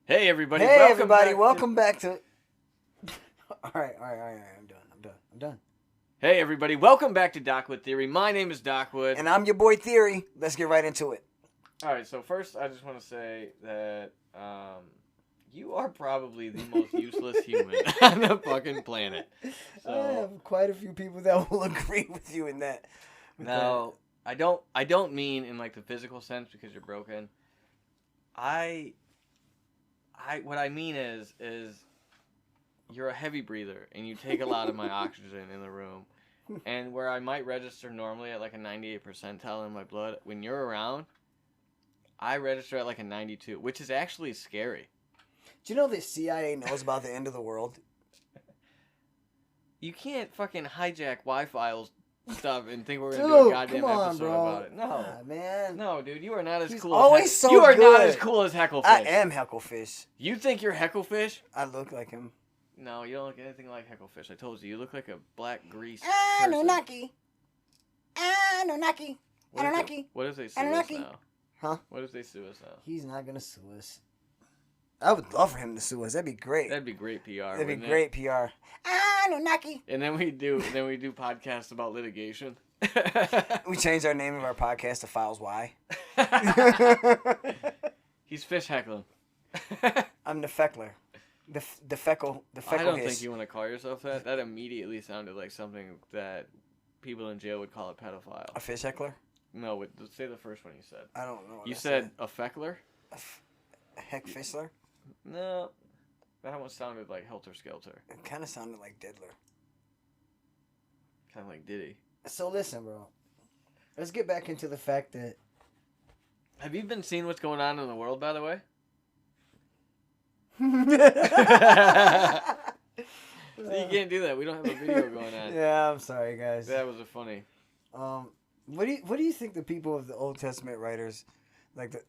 Hey everybody! Hey welcome everybody! back Welcome back to. All right. I'm done. Hey everybody! Welcome back to DocWood Theory. My name is DocWood, And I'm your boy Theory. Let's get right into it. all right. So first, I just want to say that you are probably the most useless human on the fucking planet. I So have quite a few people that will agree with you in that. no, I don't mean in like the physical sense because you're broken. What I mean is you're a heavy breather and you take a lot of my oxygen in the room. And where I might register normally at like a 98 percentile in my blood, when you're around, I register at like a 92, which is actually scary. Do you know the CIA knows about the end of the world? You can't fucking hijack Wi-Fi stuff and think we're gonna Dude, do a goddamn come on, episode bro. about it. No, Man. no, dude, you are not as He's cool. always as so You are not good. as cool as Hecklefish. I am Hecklefish. You think you're Hecklefish? I look like him. No, you don't look anything like Hecklefish. I told you, you look like a black grease. Anunnaki. Anunnaki. Anunnaki. What if they sue us Anunnaki. now? Huh? What if they sue us now? He's not gonna sue us. I would love for him to sue us. That'd be great. That'd be great PR. That'd be wouldn't great PR. Anunnaki. And then we do podcasts about litigation. We changed our name of our podcast to Files Y. He's fish heckling. I'm the Feckler. The feckle. The feckle. I don't think you want to call yourself that. That immediately sounded like something that people in jail would call a pedophile. A fish heckler? No, say the first one you said. I don't know. What You I said a feckler? a heck fishler? No, that one sounded like Helter Skelter. It kind of sounded like Diddler. Kind of like Diddy. So listen, bro. Let's get back into the fact that. Have you been seeing what's going on in the world, by the way? So you can't do that. We don't have a video going on. Yeah, I'm sorry, guys. That was a funny. What do you think the people of the Old Testament writers, like the?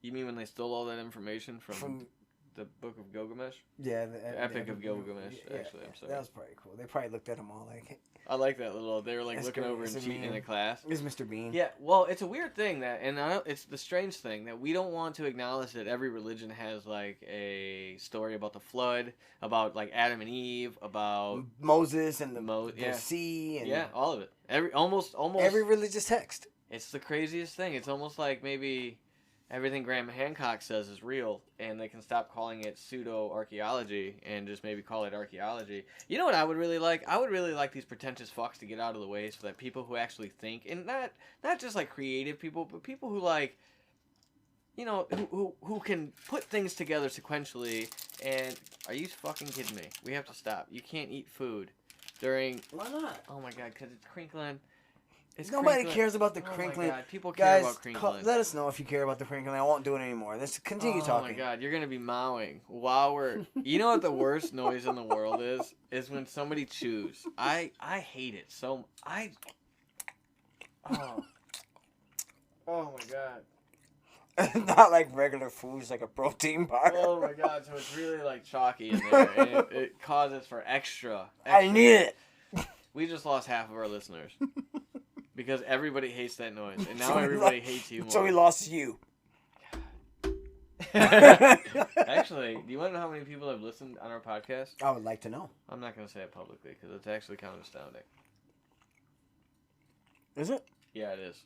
You mean when they stole all that information from the Book of Gilgamesh? Yeah, the Epic of Gilgamesh. Actually, I'm sorry. That was probably cool. They probably looked at them all like. I like that little. They were like That's looking great. over It's and a cheating in meme. a class. It's Mr. Bean. Yeah, well, it's a weird thing that, and it's the strange thing that we don't want to acknowledge that every religion has like a story about the flood, about like Adam and Eve, about Moses and the yeah. sea, and all of it. Almost every religious text. It's the craziest thing. It's almost like maybe everything Graham Hancock says is real, and they can stop calling it pseudo-archaeology and just maybe call it archaeology. You know what I would really like? I would really like these pretentious fucks to get out of the way so that people who actually think, and not just like creative people, but people who like, you know, who can put things together sequentially. And are you fucking kidding me? We have to stop. You can't eat food during... Why not? Oh my god, because it's crinkling. Nobody cares about the crinkling. Oh my god, people care Guys, about crinkling. let us know if you care about the crinkling. I won't do it anymore. Let's continue talking. Oh my god, you're gonna be mowing while we're. You know what the worst noise in the world is? Is when somebody chews. I hate it so. Oh. Oh my god. Not like regular foods, like a protein bar. Oh my god, so it's really like chalky in there, and it causes for extra. I need it. We just lost half of our listeners. Because everybody hates that noise, and now everybody hates you more. So we lost you. Actually, do you want to know how many people have listened on our podcast? I would like to know. I'm not going to say it publicly because it's actually kind of astounding. Is it? Yeah, it is.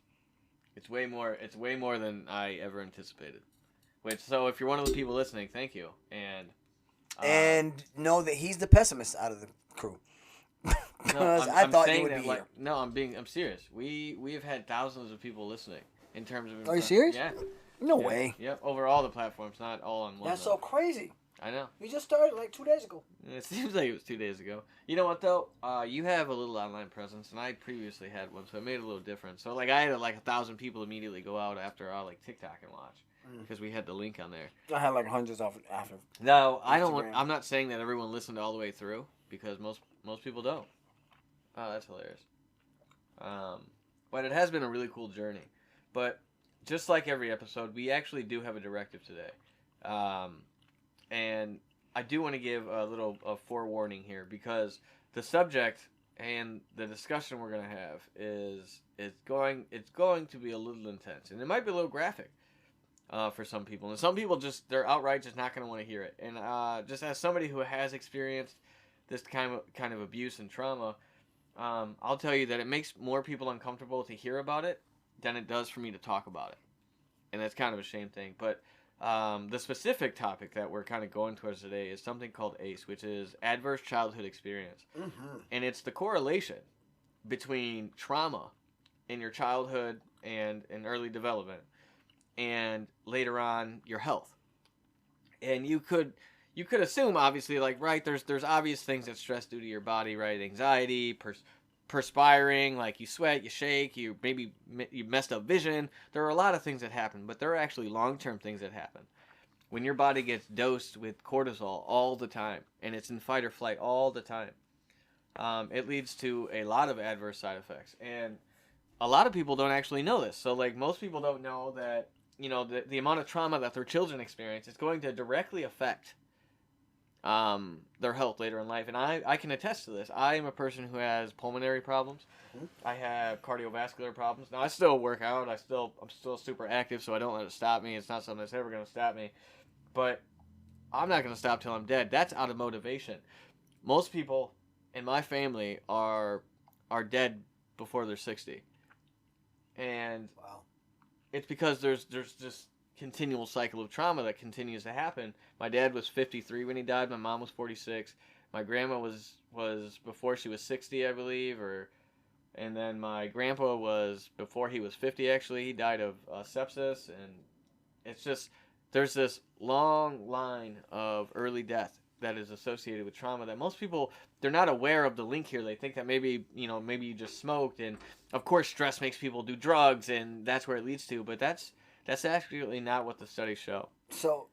It's way more. It's way more than I ever anticipated. So if you're one of the people listening, thank you, and know that he's the pessimist out of the crew. Because I thought you would be here. No, I'm serious. We have had thousands of people listening in terms of. Are you serious? Yeah. No way. Yep. Over all the platforms, not all on one. That's so crazy. I know. We just started like 2 days ago. It seems like it was 2 days ago. You know what though? You have a little online presence, and I previously had one, so it made it a little different. So like I had like 1,000 people immediately go out after like TikTok and watch because we had the link on there. I had like hundreds of after. No, I don't. I'm not saying that everyone listened all the way through because most people don't. Oh, that's hilarious. But it has been a really cool journey. But just like every episode, we actually do have a directive today. And I do want to give a little forewarning here because the subject and the discussion we're going to have is going to be a little intense. And it might be a little graphic. for some people. And some people they're outright just not going to want to hear it. And just as somebody who has experienced this kind of abuse and trauma, I'll tell you that it makes more people uncomfortable to hear about it than it does for me to talk about it. And that's kind of a shame thing. But the specific topic that we're kind of going towards today is something called ACE, which is Adverse Childhood Experience. Mm-hmm. And it's the correlation between trauma in your childhood and in early development and later on your health. And you could assume, obviously, like, right, there's obvious things that stress do to your body, right? Anxiety, perspiring, like you sweat, you shake, you messed up vision. There are a lot of things that happen, but there are actually long-term things that happen. When your body gets dosed with cortisol all the time, and it's in fight or flight all the time, it leads to a lot of adverse side effects. And a lot of people don't actually know this. So, like, most people don't know that, the amount of trauma that their children experience is going to directly affect their health later in life. And I can attest to this. I am a person who has pulmonary problems. Mm-hmm. I have cardiovascular problems. Now, I still work out. I'm still super active, so I don't let it stop me. It's not something that's ever going to stop me. But I'm not going to stop till I'm dead. That's out of motivation. Most people in my family are dead before they're 60. And wow. It's because there's this continual cycle of trauma that continues to happen. My dad was 53 when he died. My mom was 46. My grandma was before she was 60, I believe, and then my grandpa was before he was 50. Actually, he died of sepsis, and it's just there's this long line of early death that is associated with trauma that most people, they're not aware of the link here. They think that maybe you just smoked, and of course stress makes people do drugs, and that's where it leads to, but that's actually not what the studies show. So,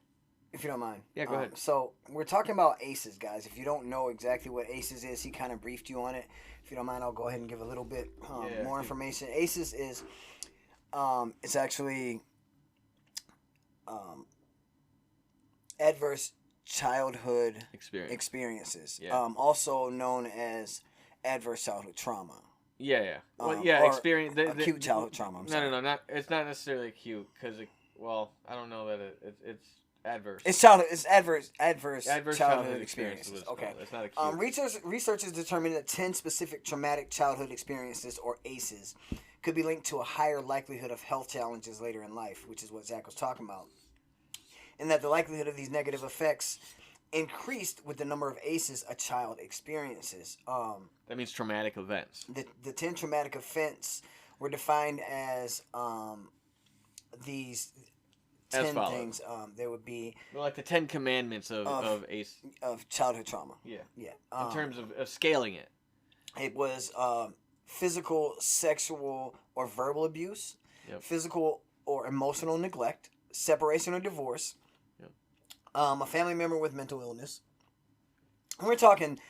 if you don't mind. Yeah, go ahead. So, we're talking about ACEs, guys. If you don't know exactly what ACEs is, he kind of briefed you on it. If you don't mind, I'll go ahead and give a little bit more information. ACEs is, it's actually adverse childhood experiences. Yeah. Also known as adverse childhood trauma. Yeah. Well, experience acute childhood trauma. No, it's not necessarily acute because I don't know that it's adverse. It's adverse childhood experiences. Okay. It's not acute. Research has determined that 10 specific traumatic childhood experiences, or ACEs, could be linked to a higher likelihood of health challenges later in life, which is what Zach was talking about. And that the likelihood of these negative effects increased with the number of ACEs a child experiences. That means traumatic events. The 10 traumatic events were defined as these 10 things. There would be like the 10 commandments of ACE of childhood trauma. Yeah. In terms of scaling it, it was physical, sexual, or verbal abuse, physical or emotional neglect, separation or divorce. A family member with mental illness. And we're talking,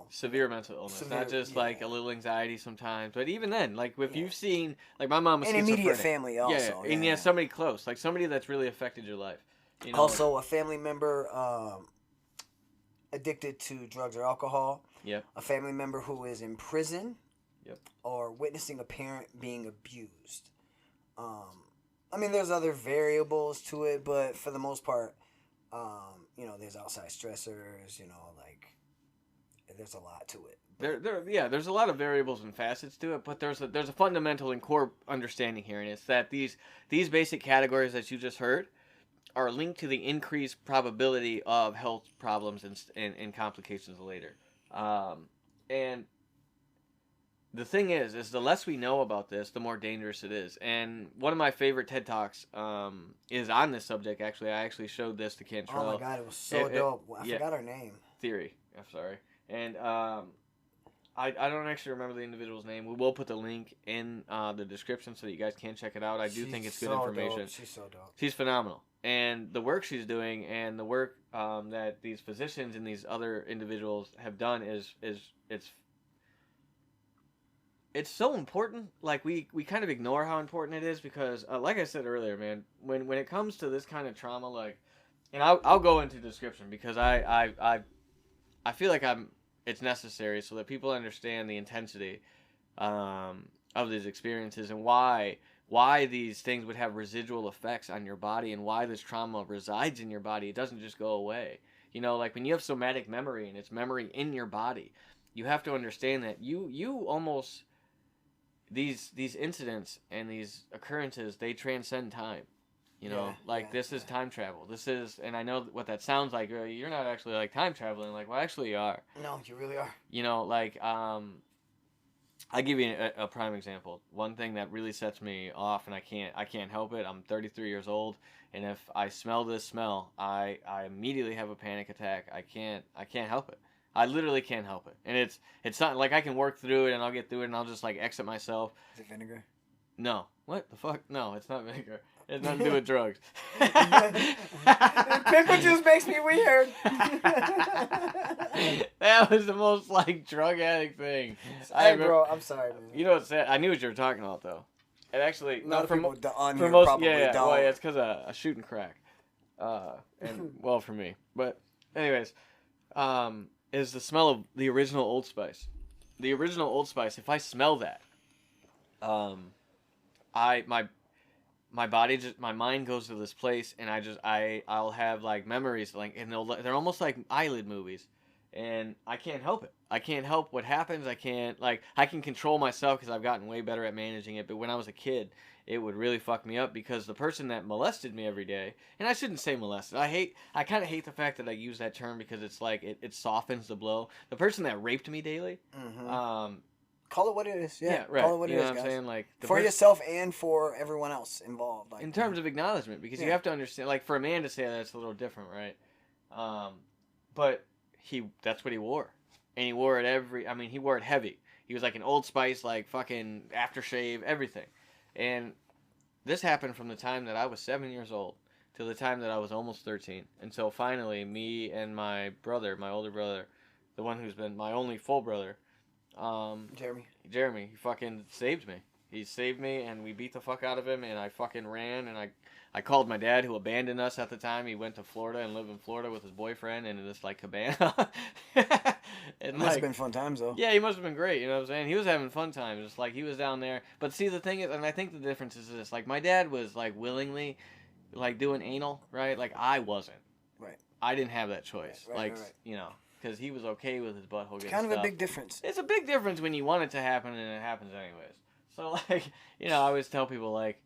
severe mental illness, not just like a little anxiety sometimes, but even then, like if you've seen, like my mom was an immediate family also, and somebody close, like somebody that's really affected your life. Also, a family member addicted to drugs or alcohol. Yep. A family member who is in prison. Yep. Or witnessing a parent being abused. There's other variables to it, but for the most part. There's outside stressors, there's a lot to it. There's a lot of variables and facets to it, but there's a fundamental and core understanding here, and it's that these basic categories that you just heard are linked to the increased probability of health problems and complications later. And the thing is the less we know about this, the more dangerous it is. And one of my favorite TED Talks is on this subject, actually. I actually showed this to Cantrell. Oh, my God. It was so dope. I forgot her name. Theory. I'm sorry. And I don't actually remember the individual's name. We will put the link in the description so that you guys can check it out. I do think it's good information. Dope. She's so dope. She's phenomenal. And the work she's doing and the work that these physicians and these other individuals have done is it's so important. Like we kind of ignore how important it is because, like I said earlier, man, when it comes to this kind of trauma, like, and I'll go into description because I feel like it's necessary so that people understand the intensity of these experiences and why why these things would have residual effects on your body and why this trauma resides in your body. It doesn't just go away. You know, like when you have somatic memory and it's memory in your body, you have to understand that you almost, these incidents and these occurrences, they transcend time. You know, this is time travel. This is, and I know what that sounds like. You're not actually like time traveling. Like, well, actually you are. No, you really are. You know, like, I'll give you a prime example. One thing that really sets me off, and I can't help it. I'm 33 years old, and if I smell this smell, I immediately have a panic attack. I can't help it. I literally can't help it. And it's not like I can work through it and I'll get through it and I'll just like exit myself. Is it vinegar? No. What the fuck? No, it's not vinegar. It's nothing to do with drugs. Pickle juice makes me weird. That was the most like drug addict thing. Hey, bro, I'm sorry, man. You know what's sad? I knew what you were talking about though. It actually for most don't. Well, yeah, it's because of shooting crack. And well for me, but anyways, is the smell of the original Old Spice. The original Old Spice. If I smell that, my body just, my mind goes to this place, and I'll have like memories, like, and they're almost like eyelid movies, and I can't help it. I can't help what happens. I can control myself because I've gotten way better at managing it. But when I was a kid, it would really fuck me up because the person that molested me every day, and I shouldn't say molested. I kind of hate the fact that I use that term because it's like it softens the blow. The person that raped me daily, call it what it is. Yeah, right. Call it what you it know is, what I'm guys. saying? Like for yourself and for everyone else involved. Like, in terms of acknowledgement, because you have to understand. Like for a man to say that, it's a little different, right? But that's what he wore, and he wore it he wore it heavy. He was like an Old Spice, like fucking aftershave, everything. And this happened from the time that I was 7 years old to the time that I was almost 13, until finally me and my brother, my older brother, the one who's been my only full brother, Jeremy, he fucking saved me. He saved me, and we beat the fuck out of him, and I fucking ran, and I called my dad, who abandoned us at the time. He went to Florida and lived in Florida with his boyfriend in this like cabana. It must have been fun times, though. Yeah, he must have been great. You know what I'm saying? He was having fun times. Just like he was down there. But see, the thing is, and I think the difference is this: like my dad was like willingly, like doing anal, right? Like I wasn't. Right. I didn't have that choice. Right. You know, because he was okay with his butthole getting kind of stuffed. a big difference. It's a big difference when you want it to happen and it happens anyways. So like, you know, I always tell people like,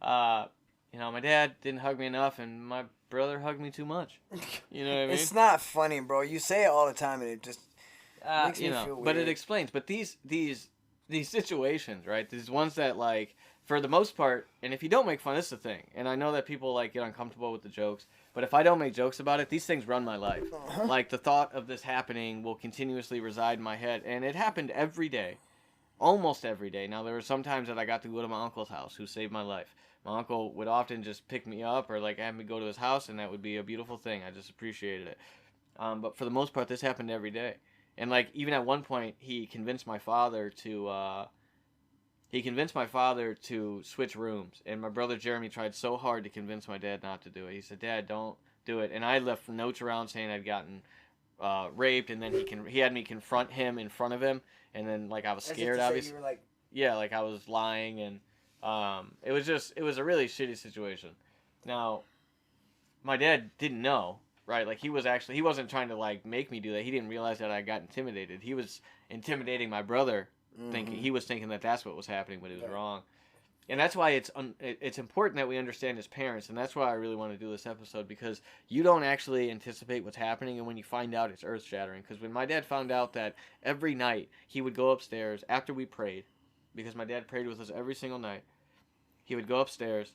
you know, my dad didn't hug me enough, and my brother hugged me too much. You know what I mean? It's not funny, bro. You say it all the time, and it just makes me feel weird. But it explains. But these situations, right? These ones that like, for the most part, and if you don't make fun, this is the thing. And I know that people like get uncomfortable with the jokes, but if I don't make jokes about it, these things run my life. Like the thought of this happening will continuously reside in my head, and it happened every day, almost every day. Now there were some times that I got to go to my uncle's house, who saved my life. My uncle would often just pick me up or like have me go to his house, and that would be a beautiful thing. I just appreciated it. But for the most part, this happened every day. And like even at one point, he convinced my father to switch rooms. And my brother Jeremy tried so hard to convince my dad not to do it. He said, "Dad, don't do it." And I left notes around saying I'd gotten raped, and then he had me confront him in front of him, and then like I was scared, obviously. You were like... Yeah, like I was lying, and it was a really shitty situation. Now, my dad didn't know, right? Like he wasn't trying to like make me do that. He didn't realize that I got intimidated. He was intimidating my brother, thinking that that's what was happening, but it was wrong. And that's why it's important that we understand as parents, and that's why I really want to do this episode, because you don't actually anticipate what's happening, and when you find out, it's earth-shattering. Because when my dad found out that every night he would go upstairs after we prayed, because my dad prayed with us every single night, he would go upstairs,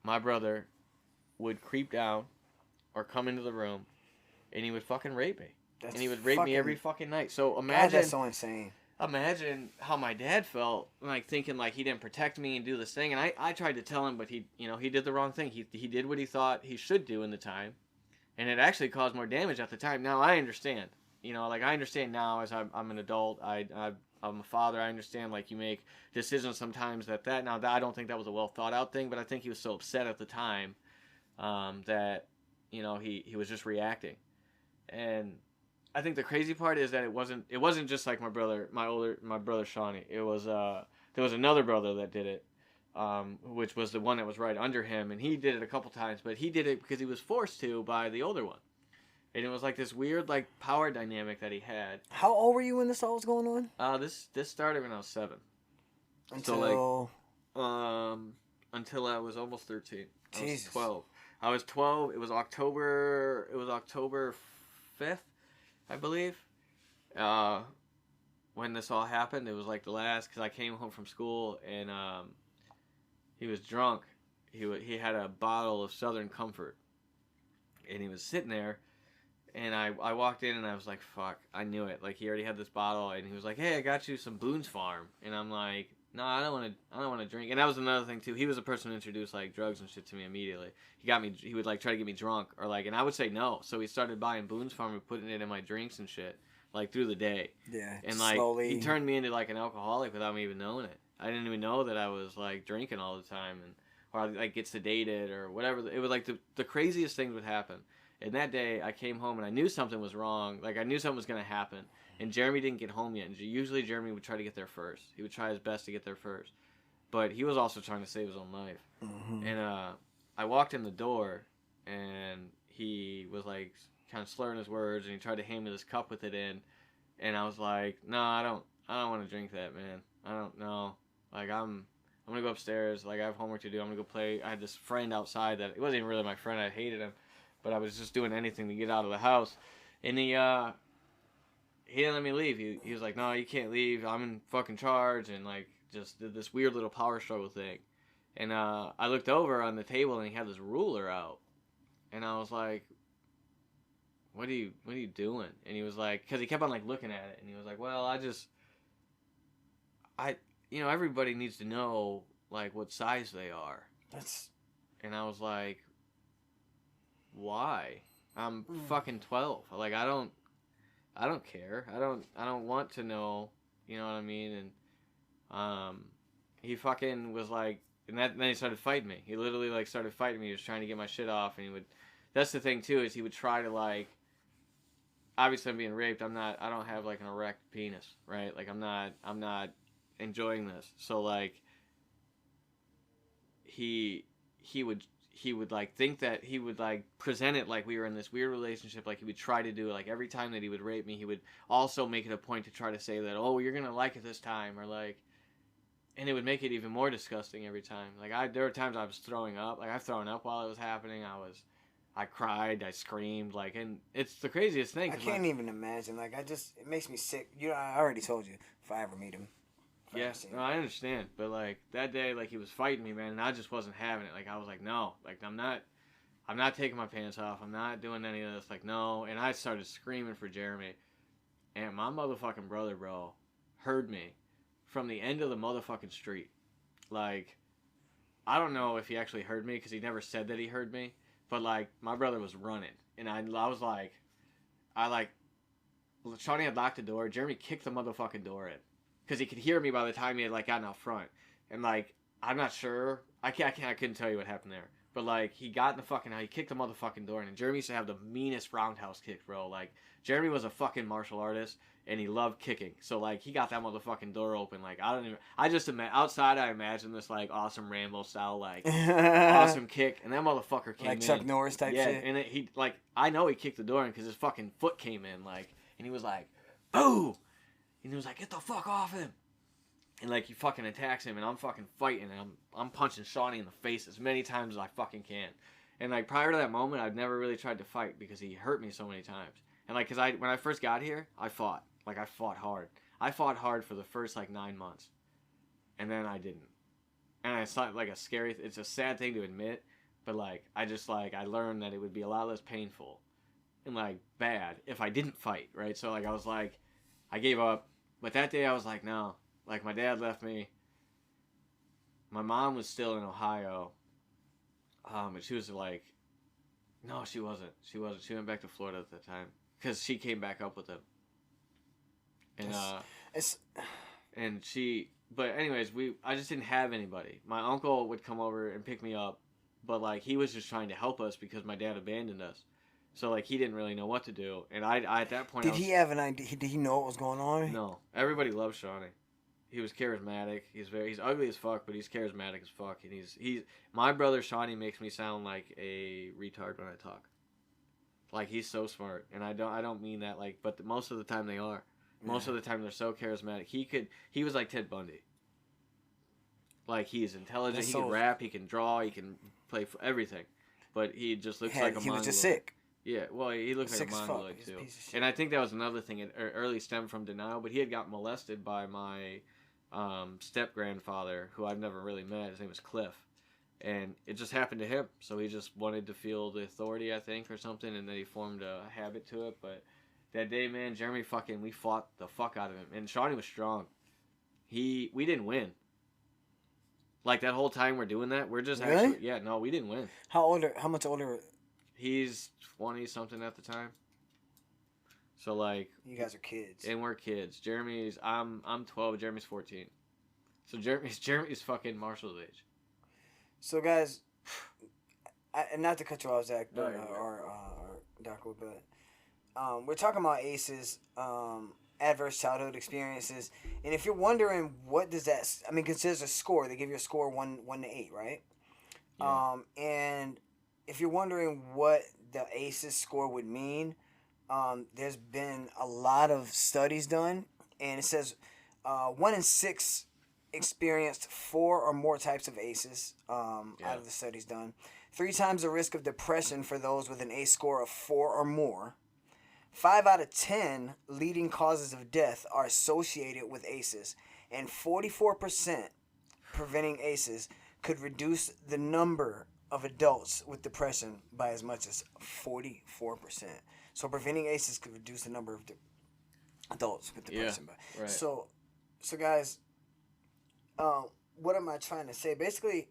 my brother would creep down or come into the room, and he would fucking rape me. And he would rape me every fucking night. So imagine... God, that's so insane. Imagine how my dad felt, like thinking like he didn't protect me and do this thing. And I tried to tell him, but he did the wrong thing. He did what he thought he should do in the time, and it actually caused more damage at the time. Now I understand. I understand now as I'm an adult. I'm a father. I understand like you make decisions sometimes now that I don't think that was a well thought out thing, but I think he was so upset at the time that he was just reacting. And I think the crazy part is that it wasn't just like my brother Shawnee. It was there was another brother that did it. which was the one that was right under him, and he did it a couple times, but he did it because he was forced to by the older one. And it was like this weird like power dynamic that he had. How old were you when this all was going on? This started when I was 7. Until Until I was almost 13. I was Jesus. 12. I was 12. It was October 5th, I believe. When this all happened, it was like the last, because I came home from school and he was drunk. He had a bottle of Southern Comfort, and he was sitting there, and I walked in and I was like, fuck, I knew it. Like, he already had this bottle, and he was like, hey, I got you some Boone's Farm, and I'm like, no, I don't want to drink. And that was another thing too. He was the person who introduced like drugs and shit to me immediately. He would like try to get me drunk, or like, and I would say no. So he started buying Boone's Farm and putting it in my drinks and shit, like through the day. Yeah. And like slowly. he turned me into like an alcoholic without me even knowing it. I didn't even know that I was like drinking all the time, and or I'd like get sedated or whatever. It was like the craziest things would happen. And that day I came home and I knew something was wrong. Like I knew something was gonna happen. And Jeremy didn't get home yet. And usually Jeremy would try to get there first. He would try his best to get there first. But he was also trying to save his own life. Mm-hmm. And I walked in the door, and he was like kind of slurring his words, and he tried to hand me this cup with it in, and I was like, no, I don't want to drink that, man. I don't know. Like I'm gonna go upstairs. Like I have homework to do. I'm gonna go play. I had this friend outside that it wasn't even really my friend. I hated him, but I was just doing anything to get out of the house, and he didn't let me leave. He was like, no, you can't leave. I'm in fucking charge, and like. Just did this weird little power struggle thing. And I looked over on the table and he had this ruler out. And I was like, what are you doing? And he was like, because he kept on like looking at it, and he was like, well, everybody needs to know like what size they are. And I was like, why? I'm fucking 12. Like I don't care. I don't want to know, you know what I mean? And he fucking was like, and then he started fighting me. He literally like started fighting me. He was trying to get my shit off, and that's the thing too, is he would try to like, obviously I'm being raped. I don't have like an erect penis, right? Like I'm not enjoying this. So like, he would like think that he would like present it like we were in this weird relationship. Like he would try to do it like every time that he would rape me, he would also make it a point to try to say that, oh, you're gonna like it this time, or like, and it would make it even more disgusting every time. Like there were times I was throwing up. Like I've thrown up while it was happening. I cried, I screamed, like, and it's the craziest thing. I can't even imagine. Like it makes me sick. You know, I already told you if I ever meet him. Yes, no, I understand, but like that day, like he was fighting me, man, and I just wasn't having it. Like I was like, no, like I'm not taking my pants off. I'm not doing any of this. Like no, and I started screaming for Jeremy, and my motherfucking brother, bro, heard me from the end of the motherfucking street. Like I don't know if he actually heard me because he never said that he heard me, but like my brother was running, and I was like, Shawnee had locked the door. Jeremy kicked the motherfucking door in. Because he could hear me by the time he had like gotten out front, and like I'm not sure. I couldn't tell you what happened there. But like he got in the fucking house, he kicked the motherfucking door in, and Jeremy used to have the meanest roundhouse kicks, bro. Like Jeremy was a fucking martial artist, and he loved kicking. So like he got that motherfucking door open. Like outside I imagine this like awesome Rambo style like awesome kick, and that motherfucker came like in. Chuck Norris type shit. Yeah, and he like I know he kicked the door in because his fucking foot came in like, and he was like, boo. And he was like, get the fuck off him. And like he fucking attacks him, and I'm fucking fighting, and I'm punching Shawnee in the face as many times as I fucking can. And like prior to that moment, I'd never really tried to fight because he hurt me so many times. And like when I first got here, I fought. Like I fought hard. I fought hard for the first like 9 months. And then I didn't. And it's not like it's a sad thing to admit, but like I learned that it would be a lot less painful and like bad if I didn't fight, right? So like I was like, I gave up. But that day I was like, no. Like my dad left me. My mom was still in Ohio. And she was like, no, she wasn't. She went back to Florida at the time because she came back up with him. And but anyways, I just didn't have anybody. My uncle would come over and pick me up, but like he was just trying to help us because my dad abandoned us. So like he didn't really know what to do, and I at that point Did he have an idea? Did he know what was going on? No, everybody loved Shawnee. he was charismatic. He's ugly as fuck, but he's charismatic as fuck. And he's my brother Shawnee makes me sound like a retard when I talk. Like, he's so smart, and I don't mean that, like, but most of the time they are. Most of the time they're so charismatic. He was like Ted Bundy. Like, he's intelligent, he can rap, he can draw, he can play for everything. But he just looks like a mongoloid. He was just sick. Yeah, well, he looks like a mongoloid, too. And I think that was another thing. It early stemmed from denial, but he had got molested by my step-grandfather, who I've never really met. His name was Cliff. And it just happened to him. So he just wanted to feel the authority, I think, or something, and then he formed a habit to it. But that day, man, Jeremy we fought the fuck out of him. And Shawnee was strong. We didn't win. Like, that whole time we're doing that, we're just actually... Yeah, no, we didn't win. How much older? He's 20-something at the time. So, like... You guys are kids. And we're kids. I'm 12, Jeremy's 14. So Jeremy's fucking Marshall's age. So, guys, and not to cut you off, Zach, but, or DocWood, but we're talking about ACEs, adverse childhood experiences, and if you're wondering what does that, I mean, because there's a score, they give you a score 1 to 8, right? Yeah. And if you're wondering what the ACEs score would mean, there's been a lot of studies done, and it says 1 in 6 experienced 4 or more types of ACEs out of the studies done. 3 times the risk of depression for those with an ACE score of 4 or more. 5 out of 10 leading causes of death are associated with ACEs, and 44% preventing ACEs could reduce the number of adults with depression by as much as 44%. So preventing ACEs could reduce the number of adults with depression. Yeah, right. So guys, what am I trying to say? Basically,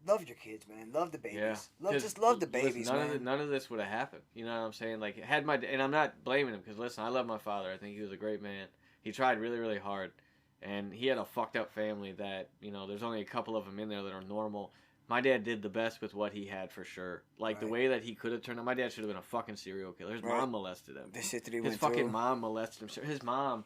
love your kids, man. Love the babies. Yeah. Just love the babies, listen, none of this would have happened. You know what I'm saying? Like, and I'm not blaming him, because listen, I love my father. I think he was a great man. He tried really, really hard, and he had a fucked up family that, you know, there's only a couple of them in there that are normal. My dad did the best with what he had, for sure. Like, the way that he could have turned out, my dad should have been a fucking serial killer. His mom molested him. The shit that he His went fucking through. mom molested him. His mom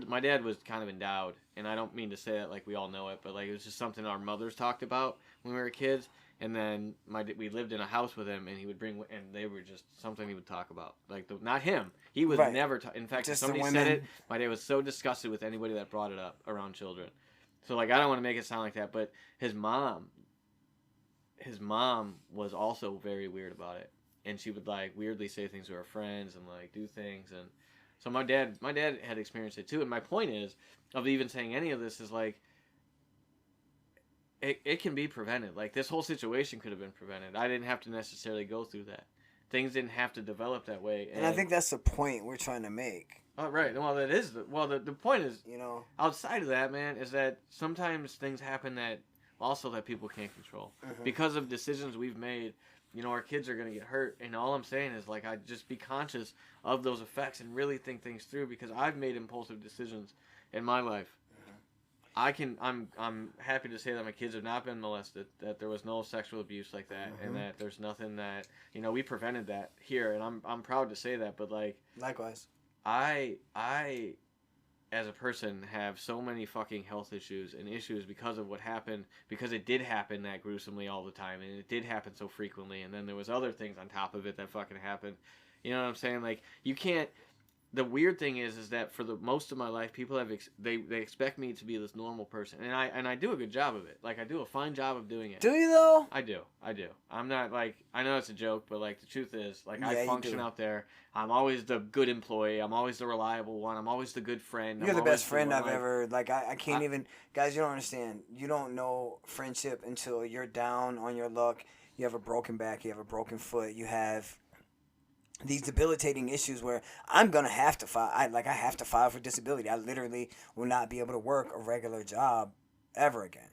my dad was kind of endowed, and I don't mean to say that like we all know it, but like, it was just something our mothers talked about when we were kids. And then we lived in a house with him, and he would and they were just something he would talk about. Like, not him. He would never talk. In fact, just if somebody said it, my dad was so disgusted with anybody that brought it up around children. So, like, I don't want to make it sound like that, but his mom was also very weird about it. And she would, like, weirdly say things to her friends and, like, do things. And so my dad had experienced it too. And my point is, of even saying any of this, is like, it can be prevented. Like, this whole situation could have been prevented. I didn't have to necessarily go through that. Things didn't have to develop that way. And I think that's the point we're trying to make. Oh, right. Well, that is the point is, you know, outside of that, man, is that sometimes things happen that people can't control. Mm-hmm. Because of decisions we've made. You know, our kids are going to get hurt, and all I'm saying is, like, I just be conscious of those effects and really think things through, because I've made impulsive decisions in my life. I'm happy to say that my kids have not been molested, that there was no sexual abuse like that, and that there's nothing that, you know, we prevented that here, and I'm proud to say that. But, like, likewise, I as a person have so many fucking health issues and issues because of what happened, because it did happen that gruesomely all the time, and it did happen so frequently, and then there was other things on top of it that fucking happened. You know what I'm saying? Like, you can't. The weird thing is that for the most of my life, people have they expect me to be this normal person, and I do a good job of it. Like, I do a fine job of doing it. Do you though? I do. I'm not, like, I know it's a joke, but, like, the truth is, like, I function out there. I'm always the good employee. I'm always the reliable one. I'm always the good friend. You're the best friend I've ever. Like, I can't even. Guys, you don't understand. You don't know friendship until you're down on your luck. You have a broken back. You have a broken foot. You have these debilitating issues where I'm gonna have to file. I have to file for disability. I literally will not be able to work a regular job ever again.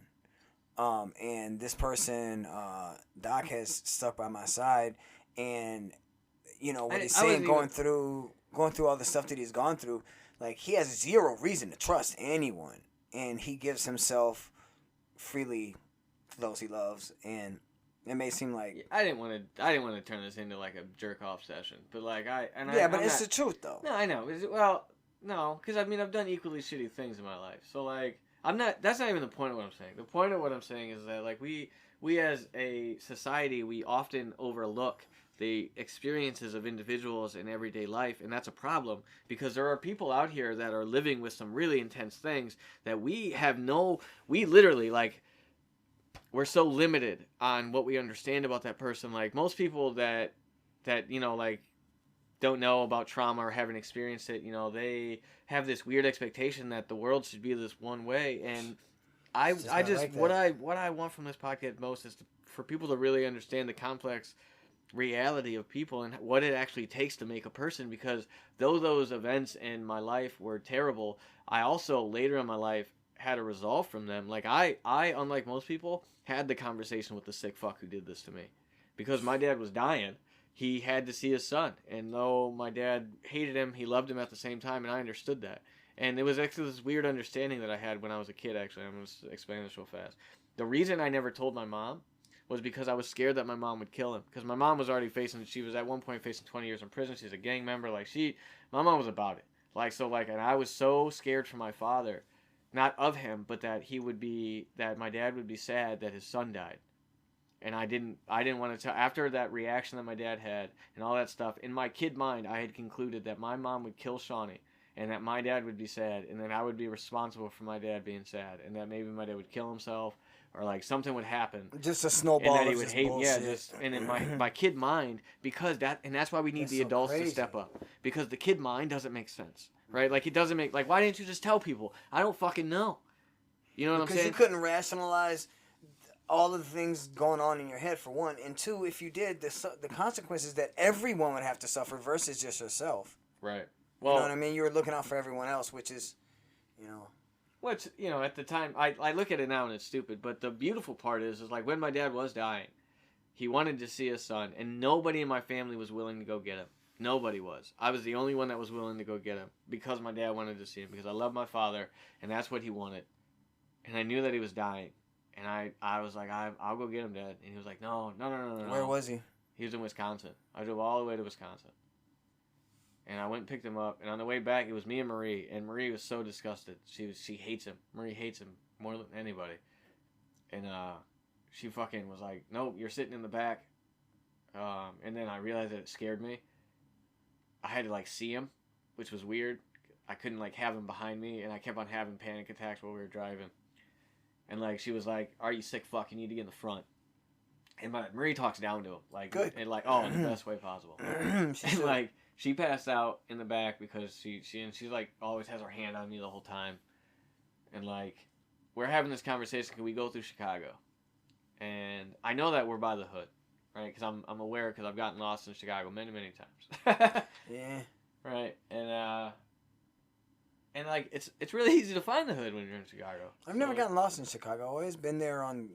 And this person, Doc, has stuck by my side, and you know what he's saying, going through all the stuff that he's gone through. Like, he has zero reason to trust anyone, and he gives himself freely to those he loves, and it may seem like I didn't want to turn this into like a jerk off session, but like but it's the truth though. No, I know. Well, No, because I mean I've done equally shitty things in my life. So like I'm not. That's not even the point of what I'm saying. The point of what I'm saying is that like we as a society we often overlook the experiences of individuals in everyday life, and that's a problem because there are people out here that are living with some really intense things that we literally like we're so limited on what we understand about that person. Like most people that like don't know about trauma or haven't experienced it, they have this weird expectation that the world should be this one way. And I just like what I want from this podcast most is for people to really understand the complex reality of people and what it actually takes to make a person, because though those events in my life were terrible, I also later in my life had a resolve from them. Like I unlike most people had the conversation with the sick fuck who did this to me, because my dad was dying. He had to see his son, and though my dad hated him, he loved him at the same time, and I understood that. And it was actually this weird understanding that I had when I was a kid. Actually, I'm going to explain this real fast. The reason I never told my mom was because I was scared that my mom would kill him. Because my mom was already she was at one point facing 20 years in prison. She's a gang member. Like my mom was about it. And I was so scared for my father, not of him, but that my dad would be sad that his son died. And I didn't want to tell. After that reaction that my dad had and all that stuff, in my kid mind, I had concluded that my mom would kill Shawnee, and that my dad would be sad, and then I would be responsible for my dad being sad, and that maybe my dad would kill himself, or like something would happen. Just a snowball. And that he would hate. Bullshit. And in my kid mind, that's why we need the adults to step up, because the kid mind doesn't make sense, right? Like it doesn't make, like, why didn't you just tell people? I don't fucking know. You know what I'm saying? Because you couldn't rationalize all of the things going on in your head, for one, and two, if you did, the consequences that everyone would have to suffer versus just yourself. Right. Well, you know what I mean? You were looking out for everyone else, which is, Which, at the time, I look at it now and it's stupid, but the beautiful part is like when my dad was dying, he wanted to see his son, and nobody in my family was willing to go get him. Nobody was. I was the only one that was willing to go get him because my dad wanted to see him, because I love my father, and that's what he wanted. And I knew that he was dying. And I was like, I'll go get him, Dad. And he was like, no. Where was he? He was in Wisconsin. I drove all the way to Wisconsin. And I went and picked him up. And on the way back, it was me and Marie. And Marie was so disgusted. She hates him. Marie hates him more than anybody. And she fucking was like, no, you're sitting in the back. And then I realized that it scared me. I had to see him, which was weird. I couldn't have him behind me. And I kept on having panic attacks while we were driving. And she was like, "Are you sick? Fuck, you need to get in the front." And Marie talks down to him, good, and in the best way possible. And she passed out in the back because she always has her hand on me the whole time. And we're having this conversation. Can we go through Chicago? And I know that we're by the hood, right? Because I'm aware, because I've gotten lost in Chicago many times. Yeah. Right. And it's really easy to find the hood when you're in Chicago. I've never gotten lost in Chicago. I've always been there on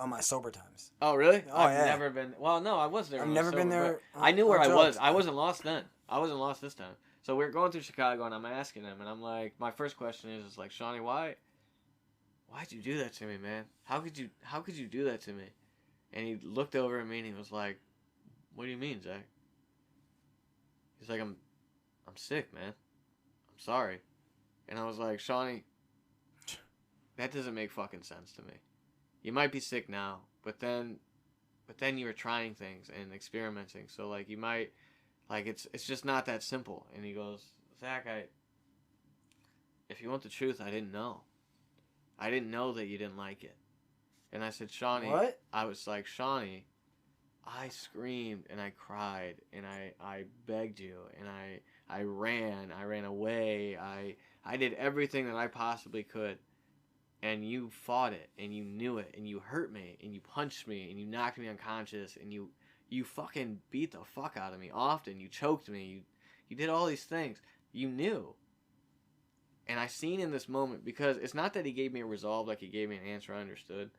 my sober times. Oh really? I've never been. Well, no, I was there. I've never been there. I knew where I was. I wasn't lost then. I wasn't lost this time. So we're going through Chicago, and I'm asking him, and I'm like, my first question is Shawnee, why'd you do that to me, man? How could you do that to me? And he looked over at me and he was like, what do you mean, Zach? He's like, I'm sick, man. I'm sorry. And I was like, Shawnee, that doesn't make fucking sense to me. You might be sick now, but then you were trying things and experimenting. So you might, it's just not that simple. And he goes, Zach, if you want the truth, I didn't know. I didn't know that you didn't like it. And I said, Shawnee, what? I was like, Shawnee, I screamed and I cried and I begged you and I ran away. I did everything that I possibly could, and you fought it, and you knew it, and you hurt me, and you punched me, and you knocked me unconscious, and you fucking beat the fuck out of me often. You choked me. You did all these things. You knew. And I seen in this moment, because it's not that he gave me a resolve, he gave me an answer I understood,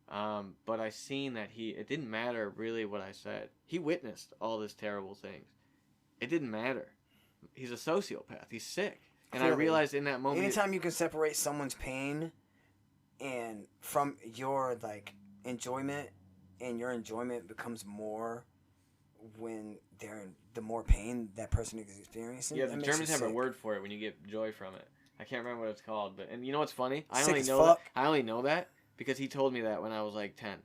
but I seen that it didn't matter really what I said. He witnessed all this terrible things. It didn't matter. He's a sociopath. He's sick. And clearly, I realized in that moment, anytime you can separate someone's pain and from your enjoyment, and your enjoyment becomes more when they're in the more pain that person is experiencing. Yeah, the Germans have a word for it when you get joy from it. I can't remember what it's called, and you know what's funny? I only know that because he told me that when I was like 10.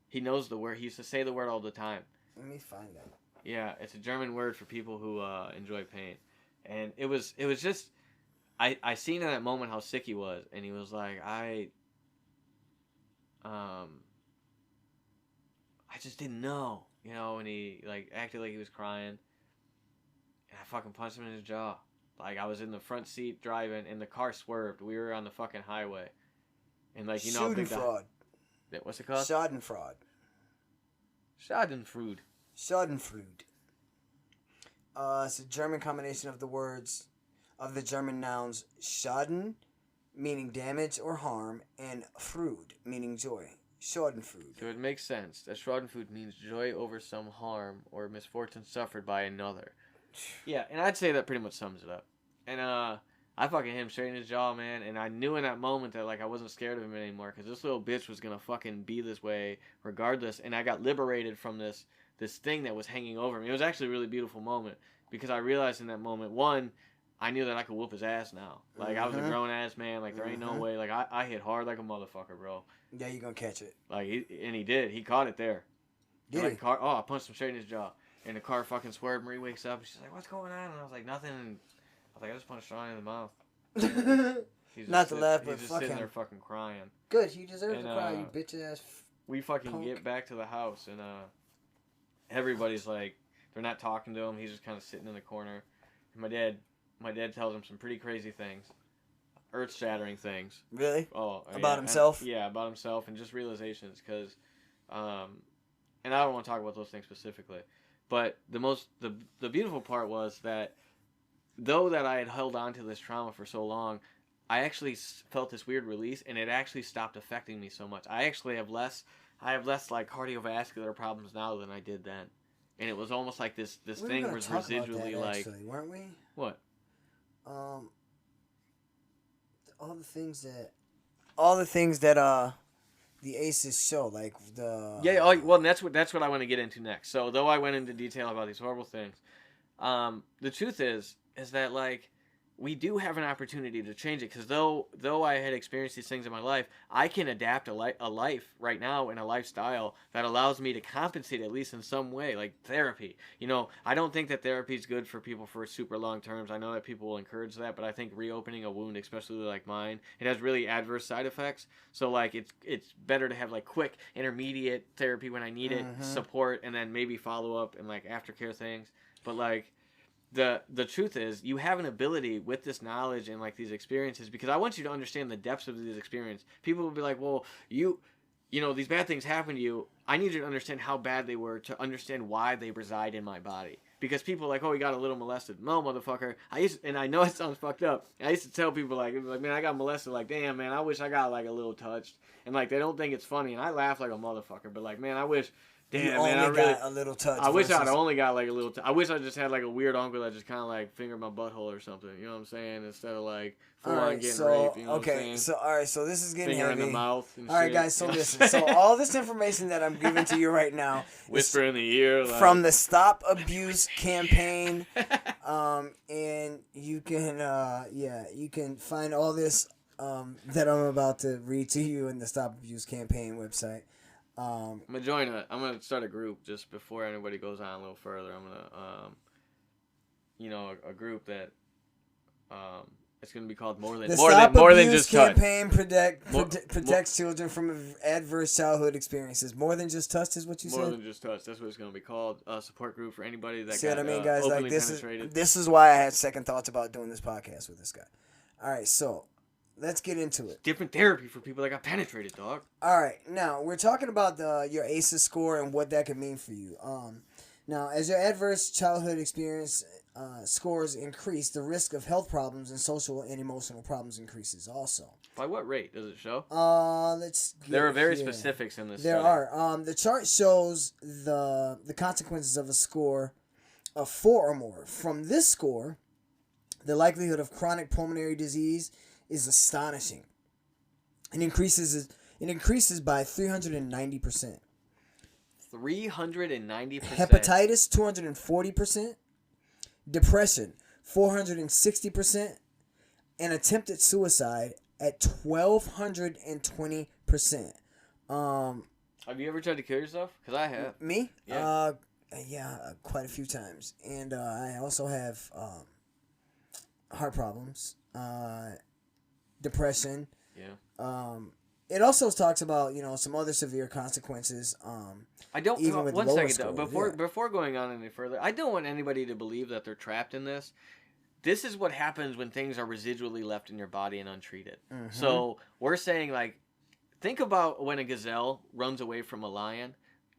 He knows the word. He used to say the word all the time. Let me find that. Yeah, it's a German word for people who enjoy pain, and it was just I seen in that moment how sick he was, and he was like I just didn't know, and he like acted like he was crying, and I fucking punched him in his jaw. Like I was in the front seat driving, and the car swerved. We were on the fucking highway, and like Schadenfreude. What's it called? Schadenfreude. Schadenfreude. Schadenfreude. It's a German combination of the words of the German nouns Schaden, meaning damage or harm, and Freude, meaning joy. Schadenfreude. So it makes sense that Schadenfreude means joy over some harm or misfortune suffered by another. Yeah, and I'd say that pretty much sums it up. And I fucking hit him straight in his jaw, man. And I knew in that moment that like I wasn't scared of him anymore because this little bitch was gonna fucking be this way regardless. And I got liberated from this thing that was hanging over me. It was actually a really beautiful moment because I realized in that moment, one, I knew that I could whoop his ass now. Like I was a grown ass man. Like there ain't no way. Like I hit hard like a motherfucker, bro. Yeah, you gonna catch it. Like he did. He caught it there. Did he? I punched him straight in his jaw. And the car fucking swerved. Marie wakes up and she's like, "What's going on?" And I was like, "Nothing." And I was like, "I just punched Ronnie in the mouth." Not to laugh, but he's just fucking sitting there fucking crying. Good, he deserves to cry, you bitch ass. We fucking punk. get back to the house and everybody's like, they're not talking to him. He's just kind of sitting in the corner. And my dad tells him some pretty crazy things, earth-shattering things. Really? Oh, about himself? Yeah, about himself and just realizations. Because, and I don't want to talk about those things specifically, but the beautiful part was that though that I had held on to this trauma for so long, I actually felt this weird release, and it actually stopped affecting me so much. I actually have less like cardiovascular problems now than I did then, and it was almost like this thing was residually like. Actually, weren't we? What? All the things that the aces show, like the well, and that's what I want to get into next. So though I went into detail about these horrible things, the truth is that like we do have an opportunity to change it, because though I had experienced these things in my life, I can adapt a life right now and a lifestyle that allows me to compensate at least in some way, like therapy. I don't think that therapy is good for people for super long terms. I know that people will encourage that, but I think reopening a wound, especially like mine, it has really adverse side effects. So like it's better to have like quick intermediate therapy when I need it, support, and then maybe follow up and like aftercare things. But like the truth is, you have an ability with this knowledge and like these experiences, because I want you to understand the depths of these experiences. People will be like, well, you know, these bad things happen to you. I need you to understand how bad they were to understand why they reside in my body. Because people are like, oh, he got a little molested. No, motherfucker. And I know it sounds fucked up. I used to tell people like, man, I got molested. Like, damn, man, I wish I got like a little touched. And like, they don't think it's funny. And I laugh like a motherfucker. But like, man, I wish. Damn, man, I really got a little touch. I wish I'd only got like a little. I wish I just had like a weird uncle that just kind of like fingered my butthole or something. You know what I'm saying? Instead of like full on getting raped. You know what I'm saying? So this is getting finger heavy. in the mouth. And all right, shit. guys. So listen. So all this information that I'm giving to you right now, whisper in the ear, like... from the Stop Abuse campaign, and you can you can find all this that I'm about to read to you in the Stop Abuse campaign website. I'm gonna start a group just before anybody goes on a little further. I'm gonna, a group that, it's gonna be called more than just campaign protects children from adverse childhood experiences. More than just touch is what you said. More than just touch. That's what it's gonna be called. A support group for anybody that See got what I mean, guys? Like penetrated. This is why I had second thoughts about doing this podcast with this guy. All right, so. Let's get into it. Different therapy for people that got penetrated, dog. All right. Now, we're talking about your ACEs score and what that could mean for you. Now, as your adverse childhood experience scores increase, the risk of health problems and social and emotional problems increases also. By what rate does it show? There are very specifics in this There study. are. The chart shows the consequences of a score of 4 or more. From this score, the likelihood of chronic pulmonary disease is astonishing. It increases by 390%. 390%. Hepatitis, 240%. Depression, 460%. And attempted suicide at 1,220%. Have you ever tried to kill yourself? Because I have. Me? Yeah. Quite a few times. And I also have heart problems, depression. Yeah. It also talks about, some other severe consequences. I don't. Even with one lower second though. scores, Before going on any further, I don't want anybody to believe that they're trapped in this. This is what happens when things are residually left in your body and untreated. Mm-hmm. So we're saying, like, think about when a gazelle runs away from a lion.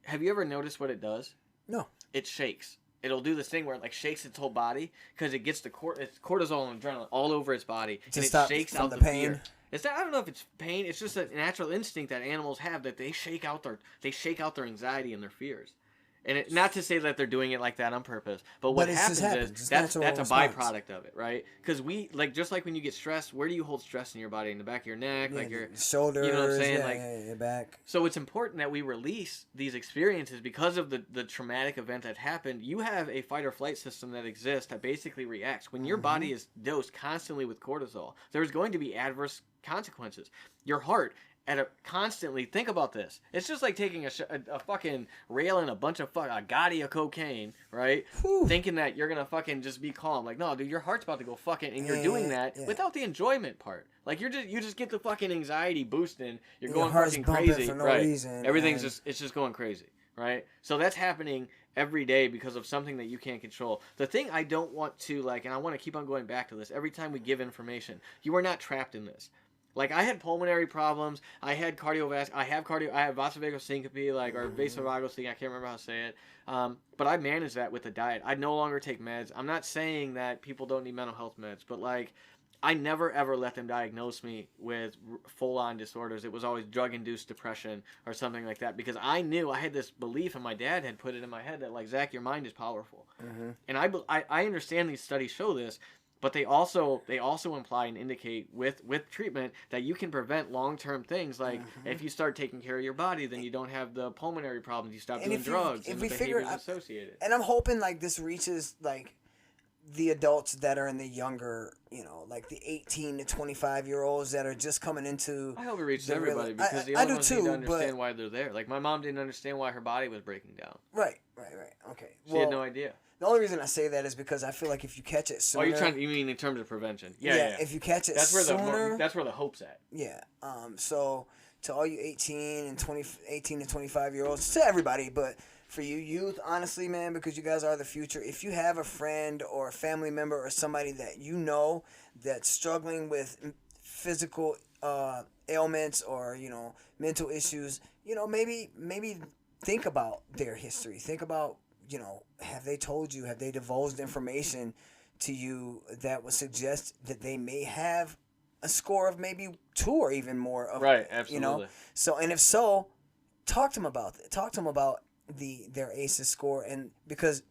Have you ever noticed what it does? No. It shakes. It'll do this thing where it like shakes its whole body because it gets its cortisol and adrenaline all over its body, and it shakes out the pain. Fear. I don't know if it's pain. It's just a natural instinct that animals have that they shake out their anxiety and their fears. And not to say that they're doing it like that on purpose, but what happens is that's a byproduct of it, right? Because just like when you get stressed, where do you hold stress in your body? In the back of your neck, like your shoulders, you know what I'm saying, your back. So it's important that we release these experiences because of the traumatic event that happened. You have a fight or flight system that exists that basically reacts when your body is dosed constantly with cortisol. There's going to be adverse consequences. Your heart. Constantly think about this. It's just like taking a fucking rail and a bunch of a gotti of cocaine, right? Whew. Thinking that you're gonna fucking just be calm. Like, no, dude, your heart's about to go fucking, and you're doing that without the enjoyment part. Like, you just get the fucking anxiety boosting. You're going fucking crazy, for no reason, everything's just going crazy, right? So that's happening every day because of something that you can't control. The thing I don't want to and I want to keep on going back to this every time we give information. You are not trapped in this. Like, I had pulmonary problems. I had I have vasovagal syncope, or vasovagal syncope. I can't remember how to say it. But I managed that with the diet. I no longer take meds. I'm not saying that people don't need mental health meds, but I never ever let them diagnose me with full-on disorders. It was always drug-induced depression or something like that, because I knew I had this belief, and my dad had put it in my head that Zach, your mind is powerful. Mm-hmm. And I understand these studies show this. But they also imply and indicate with treatment that you can prevent long-term things if you start taking care of your body, then you don't have the pulmonary problems. You stop doing drugs and the behaviors associated. And I'm hoping this reaches the adults that are in the younger, the 18 to 25-year-olds that are just coming into. I hope it reaches everybody because the other ones need to understand why they're there. Like, my mom didn't understand why her body was breaking down. Right. Okay. She had no idea. The only reason I say that is because I feel like if you catch it sooner... you mean in terms of prevention? Yeah. If you catch it sooner... That's where the hope's at. Yeah. So, to all you 18 to 25-year-olds, to everybody, but for you youth, honestly, man, because you guys are the future, if you have a friend or a family member or somebody that you know that's struggling with physical ailments or, mental issues, maybe think about their history. Think about... have they told you, have they divulged information to you that would suggest that they may have a score of maybe 2 or even more of, right, absolutely. So, and if so, talk to them about it. Talk to them about their ACEs score, and because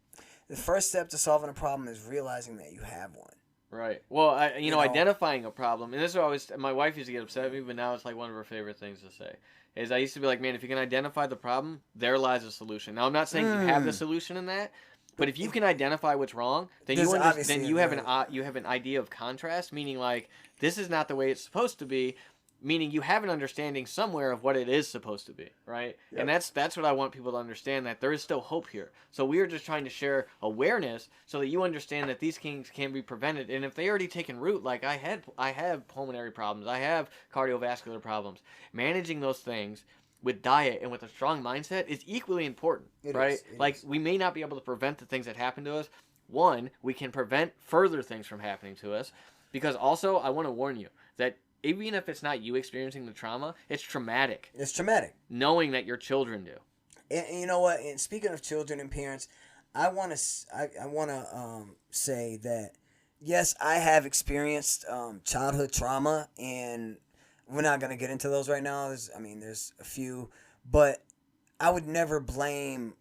the first step to solving a problem is realizing that you have one. Right. Well, identifying a problem, and this is always, my wife used to get upset at me, but now it's one of her favorite things to say. Is I used to be like, man, if you can identify the problem, there lies a solution. Now, I'm not saying you have the solution in that, but if you can identify what's wrong, then you have an idea of contrast, meaning this is not the way it's supposed to be, meaning you have an understanding somewhere of what it is supposed to be, right? Yep. And that's what I want people to understand, that there is still hope here. So we are just trying to share awareness so that you understand that these things can be prevented. And if they already taken root, I have pulmonary problems, I have cardiovascular problems, managing those things with diet and with a strong mindset is equally important, right? We may not be able to prevent the things that happen to us. One, we can prevent further things from happening to us, because also I want to warn you that even if it's not you experiencing the trauma, it's traumatic. It's traumatic. Knowing that your children do. And you know what? And speaking of children and parents, I want to say that, yes, I have experienced childhood trauma, and we're not going to get into those right now. There's a few, but I would never blame,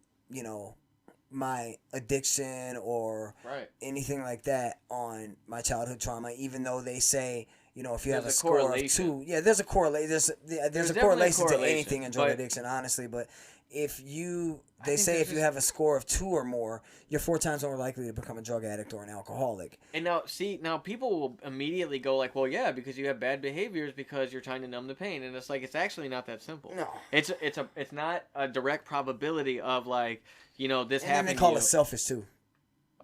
my addiction or anything like that on my childhood trauma, even though they say, if you have a There's a score of correlation. 2, there's a correlation. There's a definitely a correlation to correlation, anything in drug but- addiction, honestly. But if you, I they think say there's if you just- have a score of 2 or more, you're 4 times more likely to become a drug addict or an alcoholic. And now people will immediately go like, well, yeah, because you have bad behaviors because you're trying to numb the pain, and it's like it's actually not that simple. No. It's not a direct probability of like, this And then happened. they call to it you. selfish too.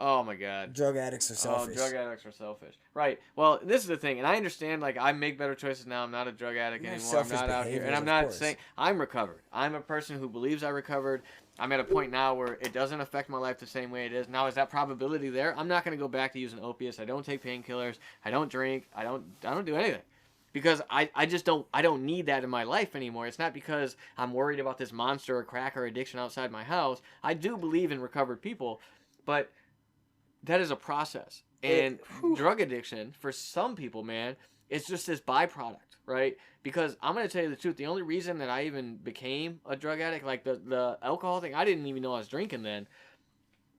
Oh my God. Drug addicts are selfish. Oh, drug addicts are selfish. Right. Well, this is the thing, and I understand. Like, I make better choices now. I'm not a drug addict You have anymore. I'm selfish not out here, and behaviors, I'm of not course. saying I'm recovered. I'm a person who believes I recovered. I'm at a point now where it doesn't affect my life the same way it is. Now, is that probability there? I'm not going to go back to using opiates. I don't take painkillers. I don't drink. I don't do anything. Because I just don't need that in my life anymore. It's not because I'm worried about this monster or crack or addiction outside my house. I do believe in recovered people, but that is a process. And drug addiction, for some people, man, it's just this byproduct, right? Because I'm going to tell you the truth. The only reason that I even became a drug addict, like the alcohol thing, I didn't even know I was drinking then.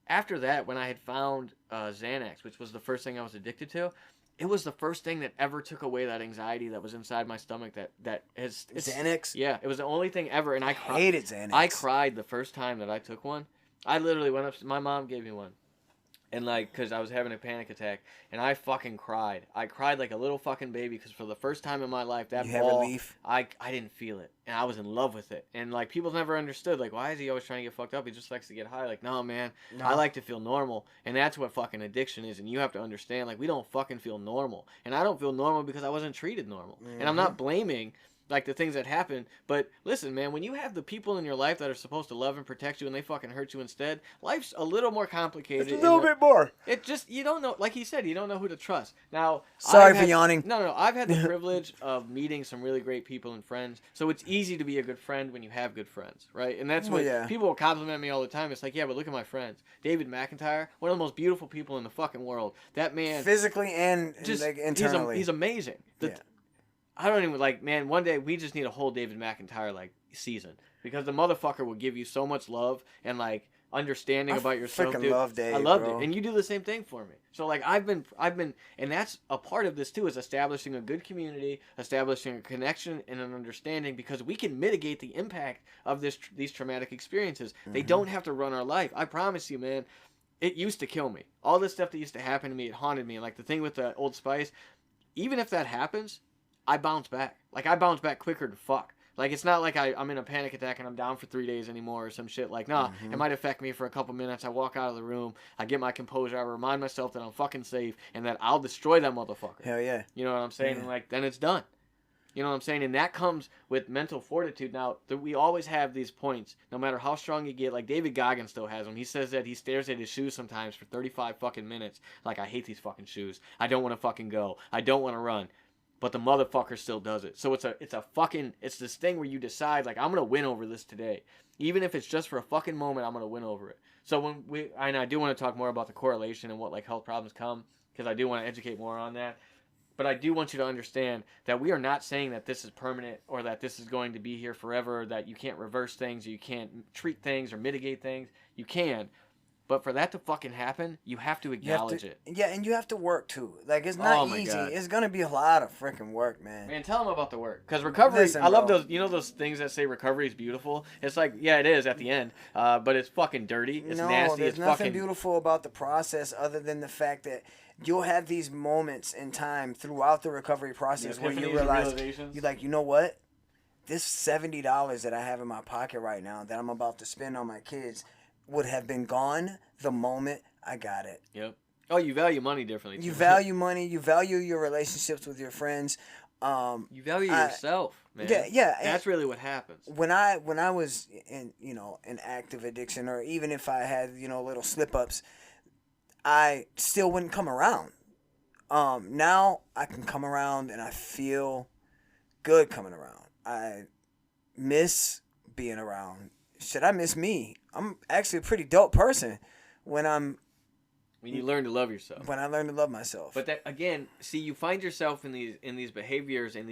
After that, when I had found Xanax, which was the first thing I was addicted to, it was the first thing that ever took away that anxiety that was inside my stomach. It's Xanax? Yeah, it was the only thing ever, and I hated Xanax. I cried the first time that I took one. I literally went up. My mom gave me one, and because I was having a panic attack, and I fucking cried. I cried like a little fucking baby because for the first time in my life, that You had ball, relief? I didn't feel it, and I was in love with it. And people never understood, like, why is he always trying to get fucked up? He just likes to get high. Like, no, man, No. I like to feel normal, and that's what fucking addiction is. And you have to understand, like, we don't fucking feel normal, and I don't feel normal because I wasn't treated normal, and I'm not blaming like the things that happen. But listen, man, when you have the people in your life that are supposed to love and protect you and they fucking hurt you instead, life's a little more complicated. It's a little bit more. It just, you don't know, like he said, you don't know who to trust. Now, Sorry for yawning. No, I've had the privilege of meeting some really great people and friends. So it's easy to be a good friend when you have good friends, right? And that's what people will compliment me all the time. It's like, yeah, but look at my friends. David McIntyre, one of the most beautiful people in the fucking world. That man, physically and just like, internally, he's amazing. I don't even man. One day we just need a whole David McIntyre season because the motherfucker will give you so much love and understanding about yourself. Freaking dude. love Dave. I loved bro. it, and you do the same thing for me. So I've been, and that's a part of this too, is establishing a good community, establishing a connection and an understanding, because we can mitigate the impact of these traumatic experiences. They don't have to run our life. I promise you, man. It used to kill me. All this stuff that used to happen to me, it haunted me. Like the thing with the Old Spice, even if that happens, I bounce back. I bounce back quicker than fuck. It's not like I'm in a panic attack and I'm down for 3 days anymore or some shit. Nah, it might affect me for a couple minutes. I walk out of the room. I get my composure. I remind myself that I'm fucking safe and that I'll destroy that motherfucker. Hell yeah. You know what I'm saying? Yeah. And then it's done. You know what I'm saying? And that comes with mental fortitude. Now, we always have these points, no matter how strong you get. Like David Goggins still has them. He says that he stares at his shoes sometimes for 35 fucking minutes. I hate these fucking shoes. I don't want to fucking go. I don't want to run. But the motherfucker still does it. So it's this thing where you decide, I'm going to win over this today. Even if it's just for a fucking moment, I'm going to win over it. So and I do want to talk more about the correlation and what health problems come, because I do want to educate more on that. But I do want you to understand that we are not saying that this is permanent or that this is going to be here forever, that you can't reverse things, or you can't treat things or mitigate things. You can. But for that to fucking happen, you have to acknowledge it. Yeah, and you have to work too. It's not easy. God. It's gonna be a lot of freaking work, man. Man, tell them about the work. Because recovery, Listen, I love bro. those, those things that say recovery is beautiful? It's yeah, it is at the end. But it's fucking dirty. It's nasty. There's It's nothing fucking beautiful about the process other than the fact that you'll have these moments in time throughout the recovery process where you epiphanies and realize, realizations. you're like, you know what? This $70 that I have in my pocket right now that I'm about to spend on my kids would have been gone the moment I got it. Yep. Oh, you value money differently, too. You value money. You value your relationships with your friends. You value yourself, man. Yeah. That's really what happens. When I was in in active addiction, or even if I had little slip ups, I still wouldn't come around. Now I can come around and I feel good coming around. I miss being around. Shit, I miss me. I'm actually a pretty dope person when you learn to love yourself. When I learn to love myself. But that, again, see, you find yourself in these behaviors, and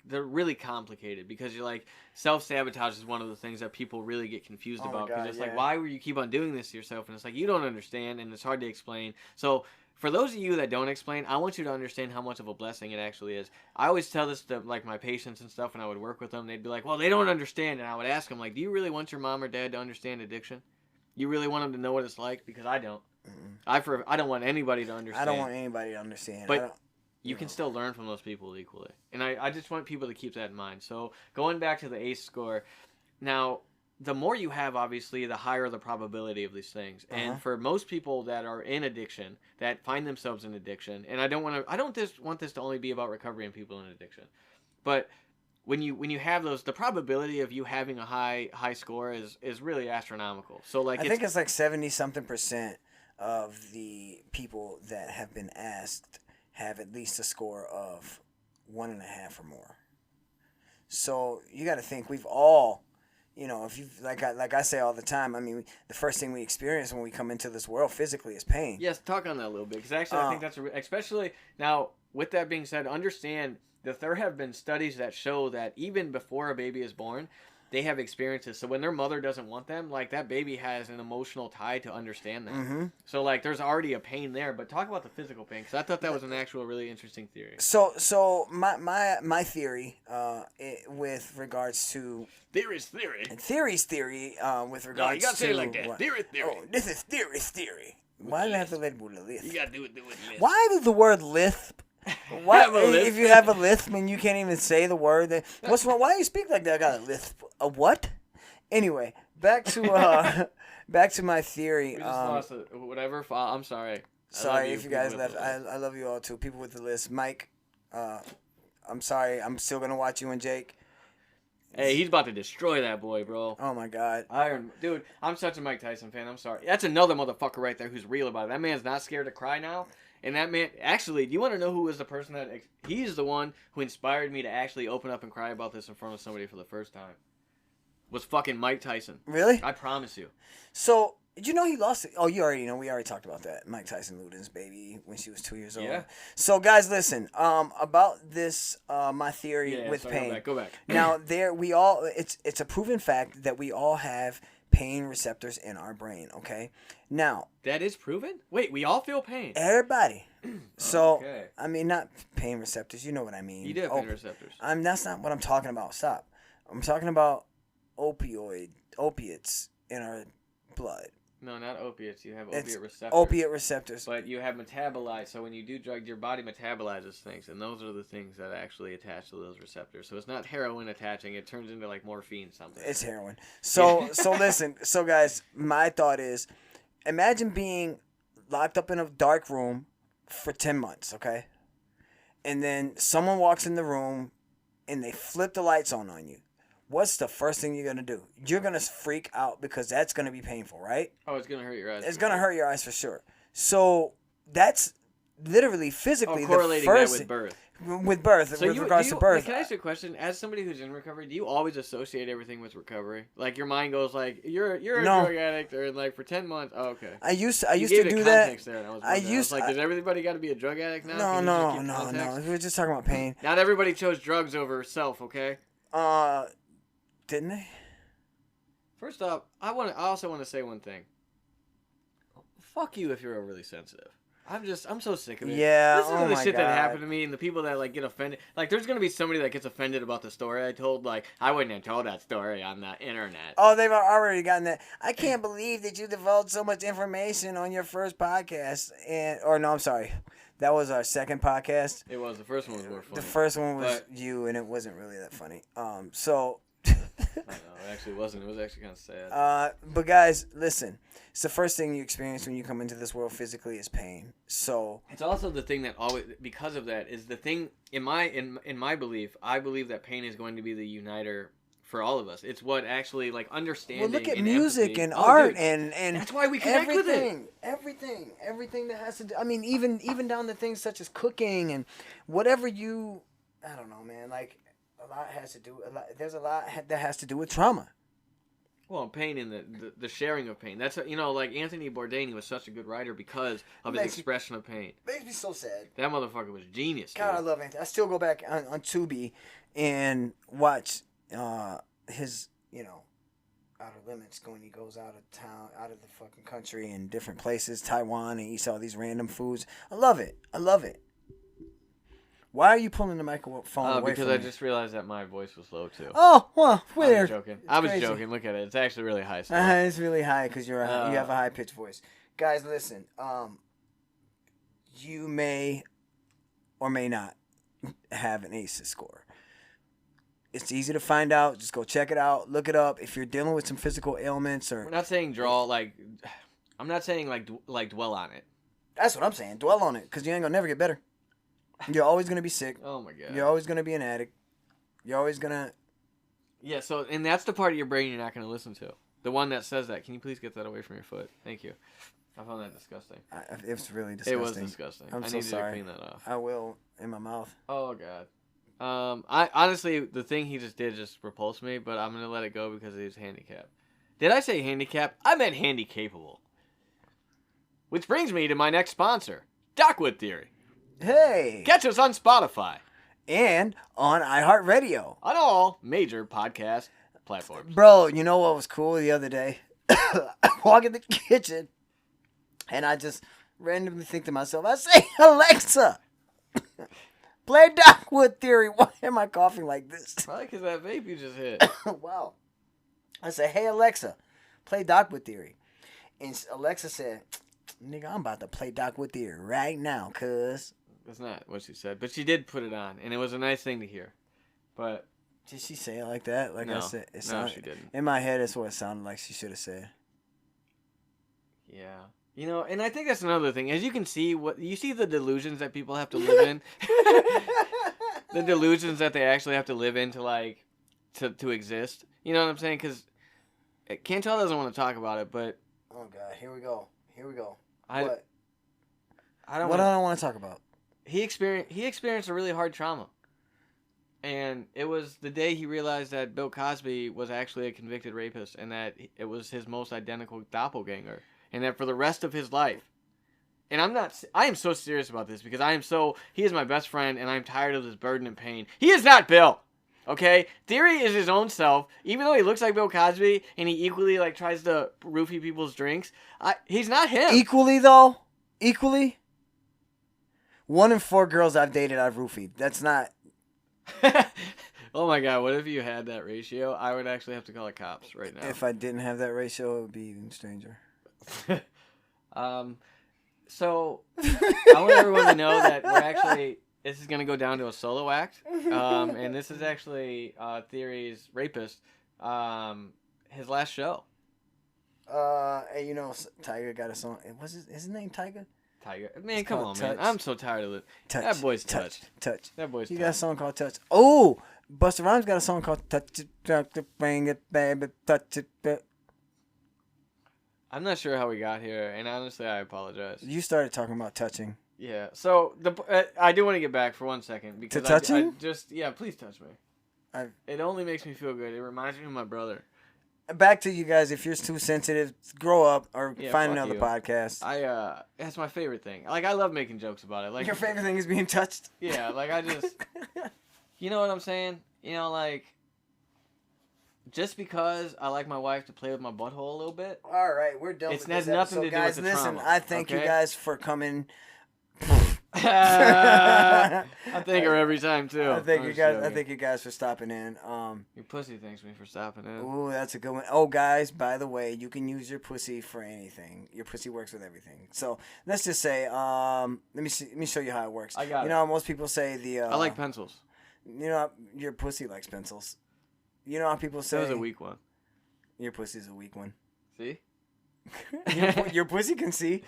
they're really complicated, because you're self-sabotage is one of the things that people really get confused about, because it's why will you keep on doing this to yourself? And it's you don't understand, and it's hard to explain. So for those of you that don't explain, I want you to understand how much of a blessing it actually is. I always tell this to like my patients and stuff when I would work with them. They'd be like, well, they don't understand. And I would ask them, like, do you really want your mom or dad to understand addiction? You really want them to know what it's like? Because I don't. Mm-hmm. I don't want anybody to understand. I don't want anybody to understand. But you can still learn from those people equally. And I just want people to keep that in mind. So going back to the ACE score, now the more you have, obviously, the higher the probability of these things. And for most people that are in addiction, that find themselves in addiction, and I don't just want this to only be about recovery and people in addiction, but when you have those, the probability of you having a high score is really astronomical. So like I think it's like 70-something% of the people that have been asked have at least a score of 1.5 or more. So you got to think we've all, you know, if you like I say all the time, I mean, the first thing we experience when we come into this world physically is pain. Yes, talk on that a little bit, because actually I think that's especially now. With that being said, understand that there have been studies that show that even before a baby is born, they have experiences. So when their mother doesn't want them, like that baby has an emotional tie to understand that. Mm-hmm. So like there's already a pain there. But talk about the physical pain, because I thought that was an actual really interesting theory. So my theory with regards to theory's theory with regards to you gotta say it like that. What? Theory. Oh, this is theory. Why do I have to let it with a lisp? You gotta do it with lisp. Why does the word lisp? Why, if you have a lisp and you can't even say the word, then what's wrong? Why do you speak like that? I got a lisp. A what? Anyway, back to my theory. We just lost whatever. I'm sorry. Sorry if you guys left. I love you all too. People with the lisp. Mike, I'm sorry. I'm still gonna watch you and Jake. Hey, he's about to destroy that boy, bro. Oh my God, dude, I'm such a Mike Tyson fan. I'm sorry. That's another motherfucker right there who's real about it. That man's not scared to cry now. And that man, actually, do you want to know who was the person that... He's the one who inspired me to actually open up and cry about this in front of somebody for the first time. Was fucking Mike Tyson. Really? I promise you. So, did you know he lost it? Oh, you already know. We already talked about that. Mike Tyson Luden's baby when she was 2 years old. Yeah. So, guys, listen. About this, my theory with pain. Go back. Now, it's a proven fact that we all have pain receptors in our brain, okay? Now... That is proven? Wait, we all feel pain? Everybody. So, okay. I mean, not pain receptors. You know what I mean. You do have pain receptors. That's not what I'm talking about. Stop. I'm talking about opiates in our blood. No, not opiates. You have opiate receptors. Opiate receptors. But you have metabolites. So when you do drugs, your body metabolizes things. And those are the things that actually attach to those receptors. So it's not heroin attaching. It turns into like morphine something. It's heroin. So listen. So guys, my thought is, imagine being locked up in a dark room for 10 months, okay? And then someone walks in the room and they flip the lights on you. What's the first thing you're going to do? You're going to freak out because that's going to be painful, right? Oh, it's going to hurt your eyes. It's going to hurt your eyes for sure. So that's literally physically correlating the first... that with birth. With birth, so with regards to birth. Can I ask you a question? As somebody who's in recovery, do you always associate everything with recovery? Like your mind goes like, you're a drug addict, or like for 10 months. Oh, okay. I used to do that. There, and I was like, does everybody got to be a drug addict now? No. We were just talking about pain. Not everybody chose drugs over self, okay? Didn't they? First off, I also want to say one thing. Fuck you if you're overly sensitive. I'm so sick of it. Yeah. Listen to the shit that happened to me and the people that like get offended. Like, there's gonna be somebody that gets offended about the story I told. Like, I wouldn't have told that story on the internet. Oh, they've already gotten that. I can't believe that you divulged so much information on your first podcast. I'm sorry. That was our second podcast. It was. The first one was more funny. The first one was you, and it wasn't really that funny. So. I know, it actually wasn't. It was actually kind of sad. But guys, listen. It's the first thing you experience when you come into this world physically is pain. So it's also the thing that always, because of that, is the thing in my belief. I believe that pain is going to be the uniter for all of us. It's what actually like understanding. Well, look at and music empathy. and art and that's why we connect with it. Everything that has to do. I mean, even down to things such as cooking and whatever you. I don't know, man. Like. There's a lot that has to do with trauma. Well, pain and the sharing of pain. That's like Anthony Bourdain was such a good writer because of his expression of pain. Makes me so sad. That motherfucker was genius. God, dude. I love Anthony. I still go back on Tubi and watch his outer limits when he goes out of town, out of the fucking country, and different places, Taiwan, and eats all these random foods. I love it. Why are you pulling the microphone away because from I me? just realized that my voice was low too. Oh, well, I weird. was joking. I was joking. Look at it. It's actually really high still. It's really high because you have a high pitched voice. Guys, listen. You may or may not have an ACEs score. It's easy to find out. Just go check it out. Look it up. If you're dealing with some physical ailments or... We're not saying I'm not saying like dwell on it. That's what I'm saying. Dwell on it because you ain't going to never get better. You're always going to be sick. Oh, my God. You're always going to be an addict. You're always going to... Yeah, so, and that's the part of your brain you're not going to listen to. The one that says that. Can you please get that away from your foot? Thank you. I found that disgusting. It was really disgusting. It was disgusting. I'm I so needed sorry. to clean that off. I will in my mouth. Oh, God. I honestly, the thing he just did just repulsed me, but I'm going to let it go because he's handicapped. Did I say handicapped? I meant handy-capable. Which brings me to my next sponsor, DocWood Theory. Hey! Catch us on Spotify. And on iHeartRadio. On all major podcast platforms. Bro, you know what was cool the other day? I walk in the kitchen, and I just randomly think to myself, I say, Alexa, play DocWood Theory. Why am I coughing like this? Probably because that vape you just hit. Wow. I say, hey, Alexa, play DocWood Theory. And Alexa said, nigga, I'm about to play DocWood Theory right now, cuz. That's not what she said, but she did put it on, and it was a nice thing to hear. But did she say it like that? Like no, I said, she didn't. In my head, that's what it sounded like she should have said. Yeah, you know, and I think that's another thing. As you can see, you see the delusions that people have to live in. The delusions that they actually have to live in to exist. You know what I'm saying? Because Cantel doesn't want to talk about it, but oh God, here we go. I don't want to talk about. He experienced a really hard trauma. And it was the day he realized that Bill Cosby was actually a convicted rapist and that it was his most identical doppelganger. And that for the rest of his life. And I am so serious about this because he is my best friend and I'm tired of this burden and pain. He is not Bill. Okay? Theory is his own self. Even though he looks like Bill Cosby and he equally tries to roofie people's drinks, he's not him. Equally though? Equally? 1 in 4 girls I've dated I've roofied. That's not... Oh my God, what if you had that ratio? I would actually have to call the cops right now. If I didn't have that ratio, it would be even stranger. So I want everyone to know that this is going to go down to a solo act. And this is actually Theory's rapist, his last show. And you know, Tiger got a song. Was his name Tiger? Tiger. Man, come on, man. I'm so tired of it. Touch. That boy's touched. Touch. That boy's He touched. got a song called Touch. Oh, Busta Rhymes got a song called Touch It, Drop It, Bring It, Baby, Touch It. I'm not sure how we got here, and honestly, I apologize. You started talking about touching. Yeah, so I do want to get back for 1 second because touching? Please touch me. It only makes me feel good. It reminds me of my brother. Back to you guys. If you're too sensitive, grow up or find another you. podcast. That's my favorite thing. Like, I love making jokes about it. Like, your favorite thing is being touched. Yeah, like I just, you know what I'm saying? You know, like, just because I like my wife to play with my butthole a little bit. All right, we're done. It with has this nothing episode. to do guys, with the listen, trauma. I thank you guys for coming. I thank her every time too. I thank you guys. I thank you guys for stopping in. Your pussy thanks me for stopping in. Ooh, that's a good one. Oh, guys, by the way, you can use your pussy for anything. Your pussy works with everything. So let's just say, let me show you how it works. I got it. You know, most people say I like pencils. You know, your pussy likes pencils. You know how people say That was a weak one. Your pussy's a weak one. See? your pussy can see.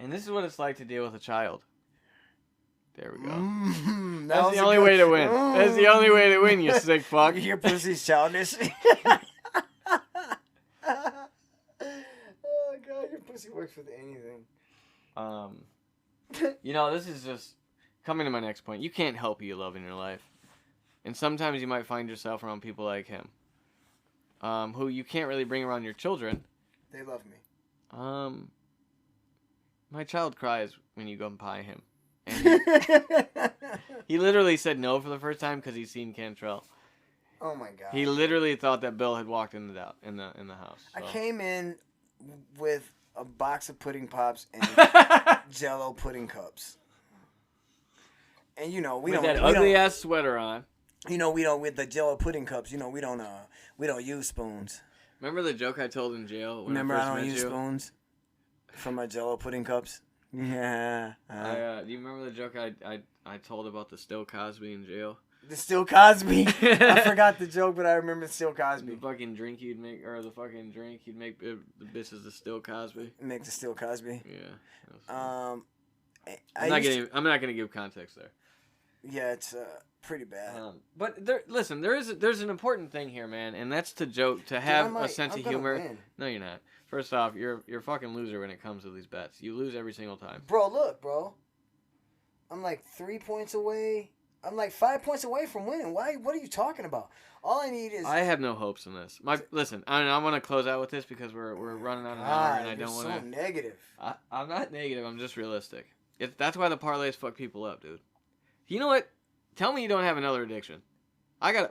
And this is what it's like to deal with a child. There we go. That's the only way to win. That's the only way to win, you sick fuck. Your pussy's childish. Oh, God, your pussy works with anything. You know, this is just coming to my next point. You can't help who you love in your life. And sometimes you might find yourself around people like him. Who you can't really bring around your children. They love me. My child cries when you go by him. And he literally said no for the first time because he's seen Cantrell. Oh my god. He literally thought that Bill had walked in the house. So. I came in with a box of pudding pops and Jello pudding cups. And you know, we with don't that ugly ass sweater on. You know, we don't with the Jello pudding cups, you know, we don't use spoons. Remember the joke I told in jail when Remember I first I don't met use you? spoons from my Jello pudding cups? Yeah. Do you remember the joke I told about the Still Cosby in jail? The Still Cosby. I forgot the joke, but I remember Still Cosby. The fucking drink you'd make, or the fucking drink you'd make the bitches the Still Cosby. Make the Still Cosby. Yeah. I'm not gonna give context there. Yeah, it's pretty bad. But there's an important thing here, man, and that's to have a sense of humor. Win. No, you're not. First off, you're a fucking loser when it comes to these bets. You lose every single time. Bro, look, bro. I'm like 3 points away. I'm like 5 points away from winning. Why? What are you talking about? All I need is. I have no hopes in this. Listen, I want to close out with this because we're running out of an hour, and I don't want to. So negative. I'm not negative. I'm just realistic. That's why the parlays fuck people up, dude. You know what? Tell me you don't have another addiction.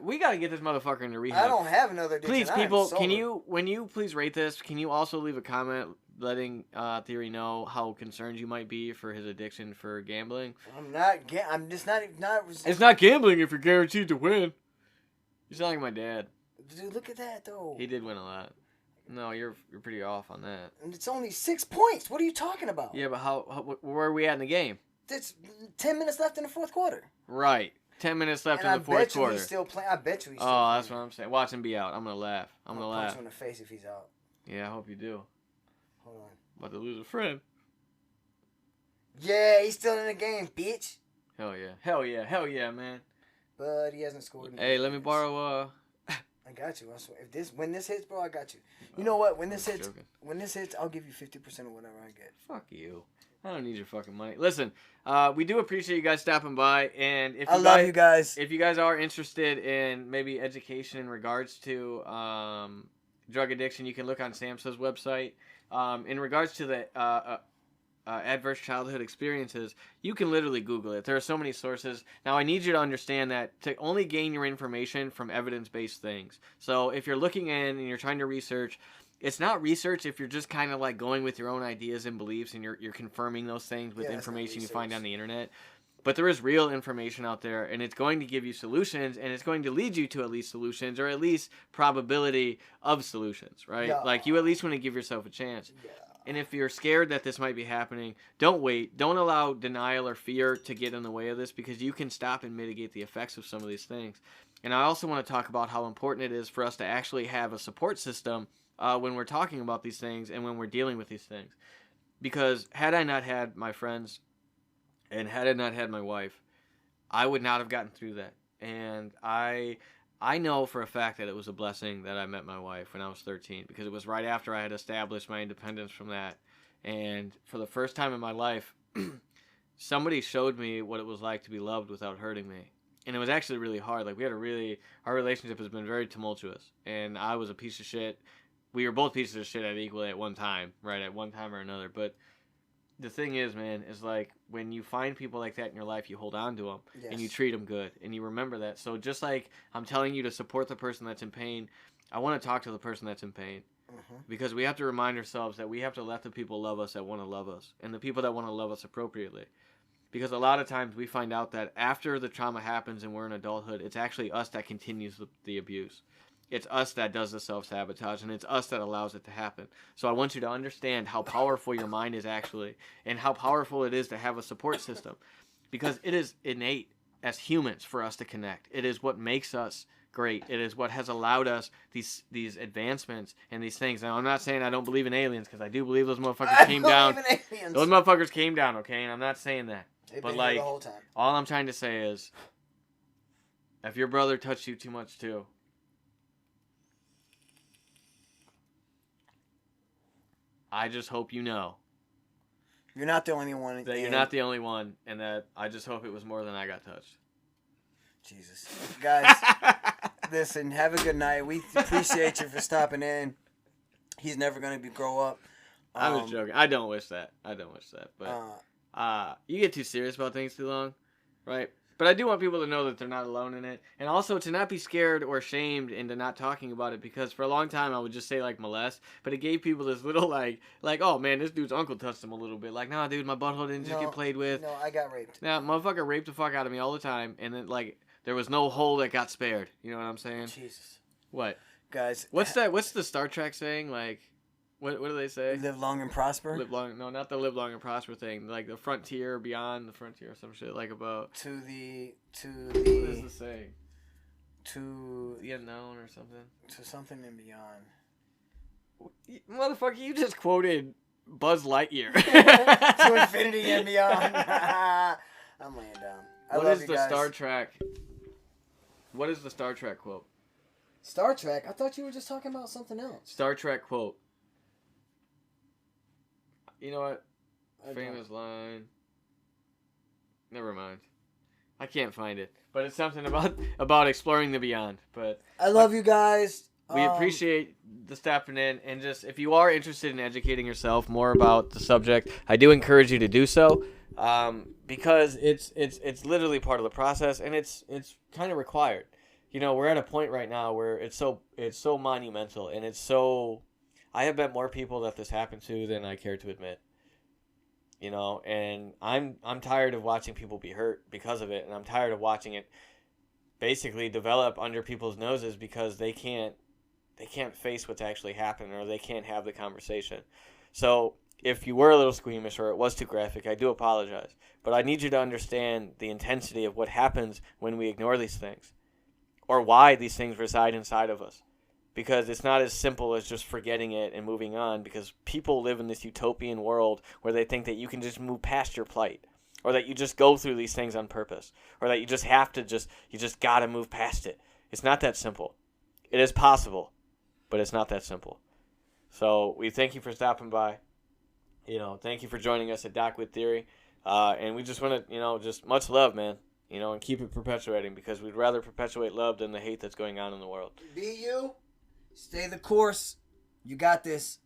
We gotta get this motherfucker into rehab. I don't have another addiction. Please, people, when you please rate this, can you also leave a comment letting Theory know how concerned you might be for his addiction for gambling? I'm just not. It's not gambling if you're guaranteed to win. You sound like my dad. Dude, look at that though. He did win a lot. No, you're pretty off on that. And it's only 6 points. What are you talking about? Yeah, but where are we at in the game? It's 10 minutes left in the fourth quarter. Right. 10 minutes left in the fourth quarter. He's still playing. I bet you he's still playing. Oh, that's what I'm saying. Watch him be out. I'm going to laugh. I'm going to laugh. Punch him in the face if he's out. Yeah, I hope you do. Hold on. About to lose a friend. Yeah, he's still in the game, bitch. Hell yeah. Hell yeah. Hell yeah, man. But he hasn't scored. Hey, let me borrow I got you. I swear. When this hits, bro, I got you. You know what? When this hits, I'll give you 50% of whatever I get. Fuck you. I don't need your fucking money. Listen, we do appreciate you guys stopping by, and I love you guys. If you guys are interested in maybe education in regards to drug addiction, you can look on SAMHSA's website. In regards to the adverse childhood experiences, you can literally Google it. There are so many sources. Now, I need you to understand that to only gain your information from evidence-based things. So if you're looking in and you're trying to research, it's not research if you're just kind of like going with your own ideas and beliefs and you're confirming those things with information you find on the internet. But there is real information out there, and it's going to give you solutions, and it's going to lead you to at least solutions, or at least probability of solutions, right? Yeah. Like, you at least want to give yourself a chance. Yeah. And if you're scared that this might be happening, don't wait. Don't allow denial or fear to get in the way of this, because you can stop and mitigate the effects of some of these things. And I also want to talk about how important it is for us to actually have a support system when we're talking about these things and when we're dealing with these things. Because had I not had my friends and had I not had my wife, I would not have gotten through that. And I know for a fact that it was a blessing that I met my wife when I was 13, because it was right after I had established my independence from that. And for the first time in my life, somebody showed me what it was like to be loved without hurting me. And it was actually really hard. Like, our relationship has been very tumultuous. And I was a piece of shit. We were both pieces of shit equally at one time, right? At one time or another. But the thing is, man, is like when you find people like that in your life, you hold on to them and you treat them good and you remember that. So just like I'm telling you to support the person that's in pain, I want to talk to the person that's in pain, because we have to remind ourselves that we have to let the people love us that want to love us, and the people that want to love us appropriately. Because a lot of times we find out that after the trauma happens and we're in adulthood, it's actually us that continues the abuse. It's us that does the self-sabotage, and it's us that allows it to happen. So I want you to understand how powerful your mind is actually, and how powerful it is to have a support system, because it is innate as humans for us to connect. It is what makes us great. It is what has allowed us these advancements and these things. Now, I'm not saying I don't believe in aliens, because I do believe those motherfuckers came down. Those motherfuckers came down, okay? And I'm not saying that. But like, the whole time. All I'm trying to say is, if your brother touched you too much too, I just hope you know you're not the only one. That you're not the only one, and that I just hope it was more than I got touched. Jesus. Guys, listen, have a good night. We appreciate you for stopping in. He's never going to grow up. I'm just joking. I don't wish that. But you get too serious about things too long, right? But I do want people to know that they're not alone in it. And also to not be scared or shamed into not talking about it, because for a long time I would just say, like, molest. But it gave people this little, like, oh, man, this dude's uncle touched him a little bit. Like, nah, dude, my butthole didn't just get played with. No, I got raped. Nah, motherfucker raped the fuck out of me all the time. And then, like, there was no hole that got spared. You know what I'm saying? Jesus. What? Guys. What's the Star Trek saying? Like, what do they say? Live long and prosper? Live long. No, not the live long and prosper thing. Like the frontier, beyond the frontier, some shit like about. To the. What is the saying? To the unknown or something. To something and beyond. Motherfucker, you just quoted Buzz Lightyear. To infinity and beyond. I'm laying down. What is the Star Trek? What is the Star Trek quote? Star Trek? I thought you were just talking about something else. Star Trek quote. You know what? Famous line. Never mind. I can't find it. But it's something about exploring the beyond. But I love you guys. We appreciate the stepping in, and just if you are interested in educating yourself more about the subject, I do encourage you to do so, because it's literally part of the process, and it's kind of required. You know, we're at a point right now where it's so monumental, and it's so. I have met more people that this happened to than I care to admit. You know, and I'm tired of watching people be hurt because of it, and I'm tired of watching it basically develop under people's noses because they can't face what's actually happening, or they can't have the conversation. So if you were a little squeamish or it was too graphic, I do apologize. But I need you to understand the intensity of what happens when we ignore these things, or why these things reside inside of us. Because it's not as simple as just forgetting it and moving on, because people live in this utopian world where they think that you can just move past your plight, or that you just go through these things on purpose, or that you just have to you just got to move past it. It's not that simple. It is possible, but it's not that simple. So we thank you for stopping by. You know, thank you for joining us at DocWood Theory. And we just want to, just much love, man. And keep it perpetuating, because we'd rather perpetuate love than the hate that's going on in the world. Be you. Stay the course. You got this.